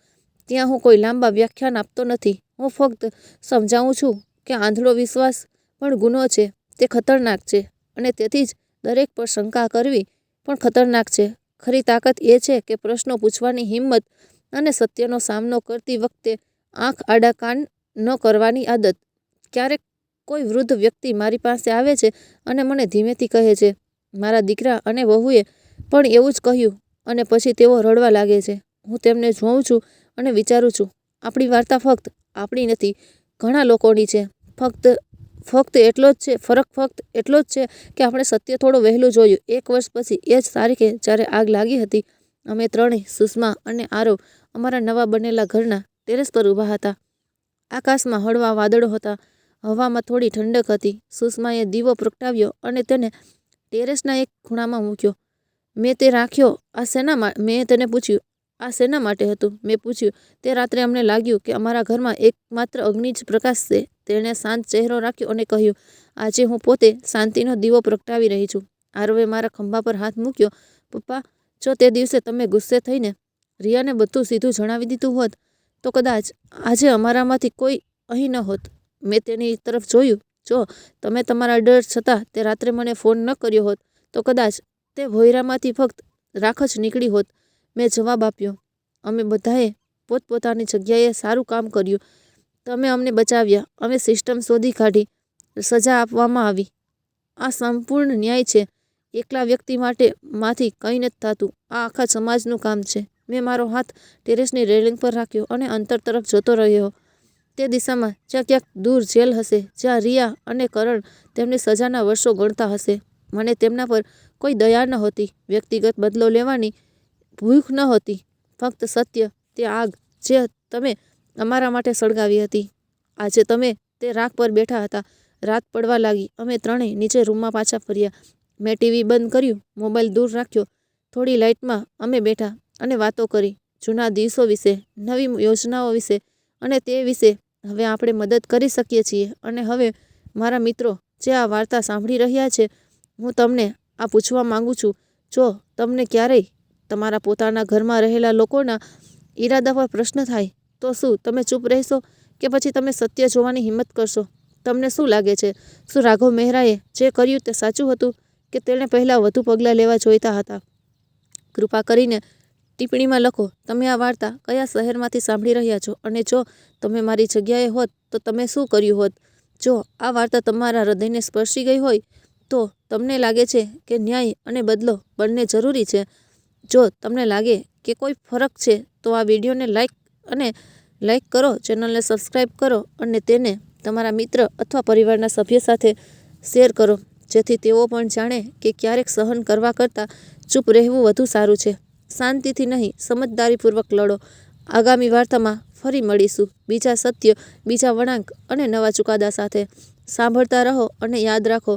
ત્યાં હું કોઈ લાંબા વ્યાખ્યાન આપતો નથી. હું ફક્ત સમજાવું છું કે આંધળો વિશ્વાસ પણ ગુનો છે, તે ખતરનાક છે, અને તેથી જ દરેક પર શંકા કરવી પણ ખતરનાક છે. ખરી તાકાત એ છે કે પ્રશ્નો પૂછવાની હિંમત અને સત્યનો સામનો કરતી વખતે આંખ આડા કાન ન કરવાની આદત. ક્યારેક કોઈ વૃદ્ધ વ્યક્તિ મારી પાસે આવે છે અને મને ધીમેથી કહે છે, મારા દીકરા અને વહુએ પણ એવું જ કહ્યું, અને પછી તેઓ રડવા લાગે છે. હું તેમને જોઉં છું અને વિચારું છું, આપણી વાર્તા ફક્ત આપણી નથી, ઘણા લોકોની છે. ફક્ત એટલો જ છે કે આપણે સત્ય થોડું વહેલું જોયું. 1 વર્ષ પછી એ જ તારીખે જ્યારે આગ લાગી હતી, અમે ત્રણેય, સુષ્મા અને આરવ, અમારા નવા બનેલા ઘરના ટેરેસ પર ઊભા હતા. આકાશમાં હળવા વાદળો હતા. હવામાં થોડી ઠંડક હતી. સુષ્માએ દીવો પ્રગટાવ્યો અને તેને ટેરેસના એક ખૂણામાં મૂક્યો. મેં તેને પૂછ્યું, આ શેના માટે હતું? મેં પૂછ્યું. તે રાત્રે અમને લાગ્યું કે અમારા ઘરમાં એકમાત્ર અગ્નિ જ પ્રકાશ છે. તેણે શાંત ચહેરો રાખ્યો અને કહ્યું, આજે હું પોતે શાંતિનો દીવો પ્રગટાવી રહી છું. આરવે મારા ખભા પર હાથ મૂક્યો. પપ્પા, જો તે દિવસે તમે ગુસ્સે થઈને રિયાને બધું સીધું જણાવી દીધું હોત, તો કદાચ આજે અમારામાંથી કોઈ અહીં ન હોત. મેં તેની તરફ જોયું. જો તમે તમારા ડર છતાં તે રાત્રે મને ફોન ન કર્યો હોત, તો કદાચ તે ભોંયરામાંથી ફક્ત રાખ જ નીકળી હોત. મેં જવાબ આપ્યો, અમે બધાએ પોતપોતાની જગ્યાએ સારું કામ કર્યું. તમે અમને બચાવ્યા. અમે સિસ્ટમ શોધી કાઢી. સજા આપવામાં આવી. આ સંપૂર્ણ ન્યાય છે. એકલા વ્યક્તિ માંથી કંઈ નથી થતું. આ આખા સમાજનું કામ છે. મેં મારો હાથ ટેરેસની રેલિંગ પર રાખ્યો અને અંતર તરફ જોતો રહ્યો. તે દિશામાં જ્યાં ક્યાંક દૂર જેલ હશે, જ્યાં રિયા અને કરણ તેમની સજાના વર્ષો ગણતા હશે. મને તેમના પર કોઈ દયા નહોતી. વ્યક્તિગત બદલો લેવાની ભૂખ નહોતી. ફક્ત સત્ય. તે આગ જે તમે અમારા માટે સળગાવી હતી. આજે તમે તે રાખ પર બેઠા હતા. રાત પડવા લાગી. અમે ત્રણેય નીચે રૂમમાં પાછા ફર્યા. મેં ટીવી બંધ કર્યું, મોબાઈલ દૂર રાખ્યો. થોડી લાઇટમાં અમે બેઠા અને વાતો કરી. જૂના દિવસો વિશે, નવી યોજનાઓ વિશે અને તે વિશે હવે આપણે મદદ કરી શકીએ છીએ. અને હવે મારા મિત્રો જે આ વાર્તા સાંભળી રહ્યા છે, હું તમને આ પૂછવા માંગુ છું, જો તમને ક્યારેય તમારા પોતાના ઘરમાં રહેલા લોકોના ઈરાદા પર પ્રશ્ન થાય, તો શું તમે ચૂપ રહેશો કે પછી તમે સત્ય જોવાની હિંમત કરશો? તમને શું લાગે છે? શું રાઘવ મહેરાએ જે કર્યું તે સાચું હતું કે તેણે પહેલાં વધુ પગલાં લેવા જોઈતા હતા? કૃપા કરીને ટિપ્પણીમાં લખો, તમે આ વાર્તા કયા શહેરમાંથી સાંભળી રહ્યા છો અને જો તમે મારી જગ્યાએ હોત તો તમે શું કર્યું હોત? જો આ વાર્તા તમારા હૃદયને સ્પર્શી ગઈ હોય, તો તમને લાગે છે કે ન્યાય અને બદલો બંને જરૂરી છે? જો તમને લાગે કે કોઈ ફરક છે, તો આ વિડીયોને લાઈક કરો, ચેનલને સબસ્ક્રાઈબ કરો અને તેને તમારા મિત્ર અથવા પરિવારના સભ્ય સાથે શેર કરો, જેથી તેઓ પણ જાણે કે ક્યારેક સહન કરવા કરતાં ચૂપ રહેવું વધુ સારું છે. શાંતિથી નહીં, સમજદારીપૂર્વક લડો. આગામી વાર્તામાં ફરી મળીશું, બીજા સત્ય, બીજા વળાંક અને નવા ચુકાદા સાથે. સાંભળતા રહો અને યાદ રાખો,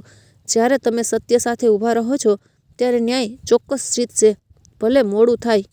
જ્યારે તમે સત્ય સાથે ઊભા રહો છો, ત્યારે ન્યાય ચોક્કસ જીતશે, ભલે મોડું થાય.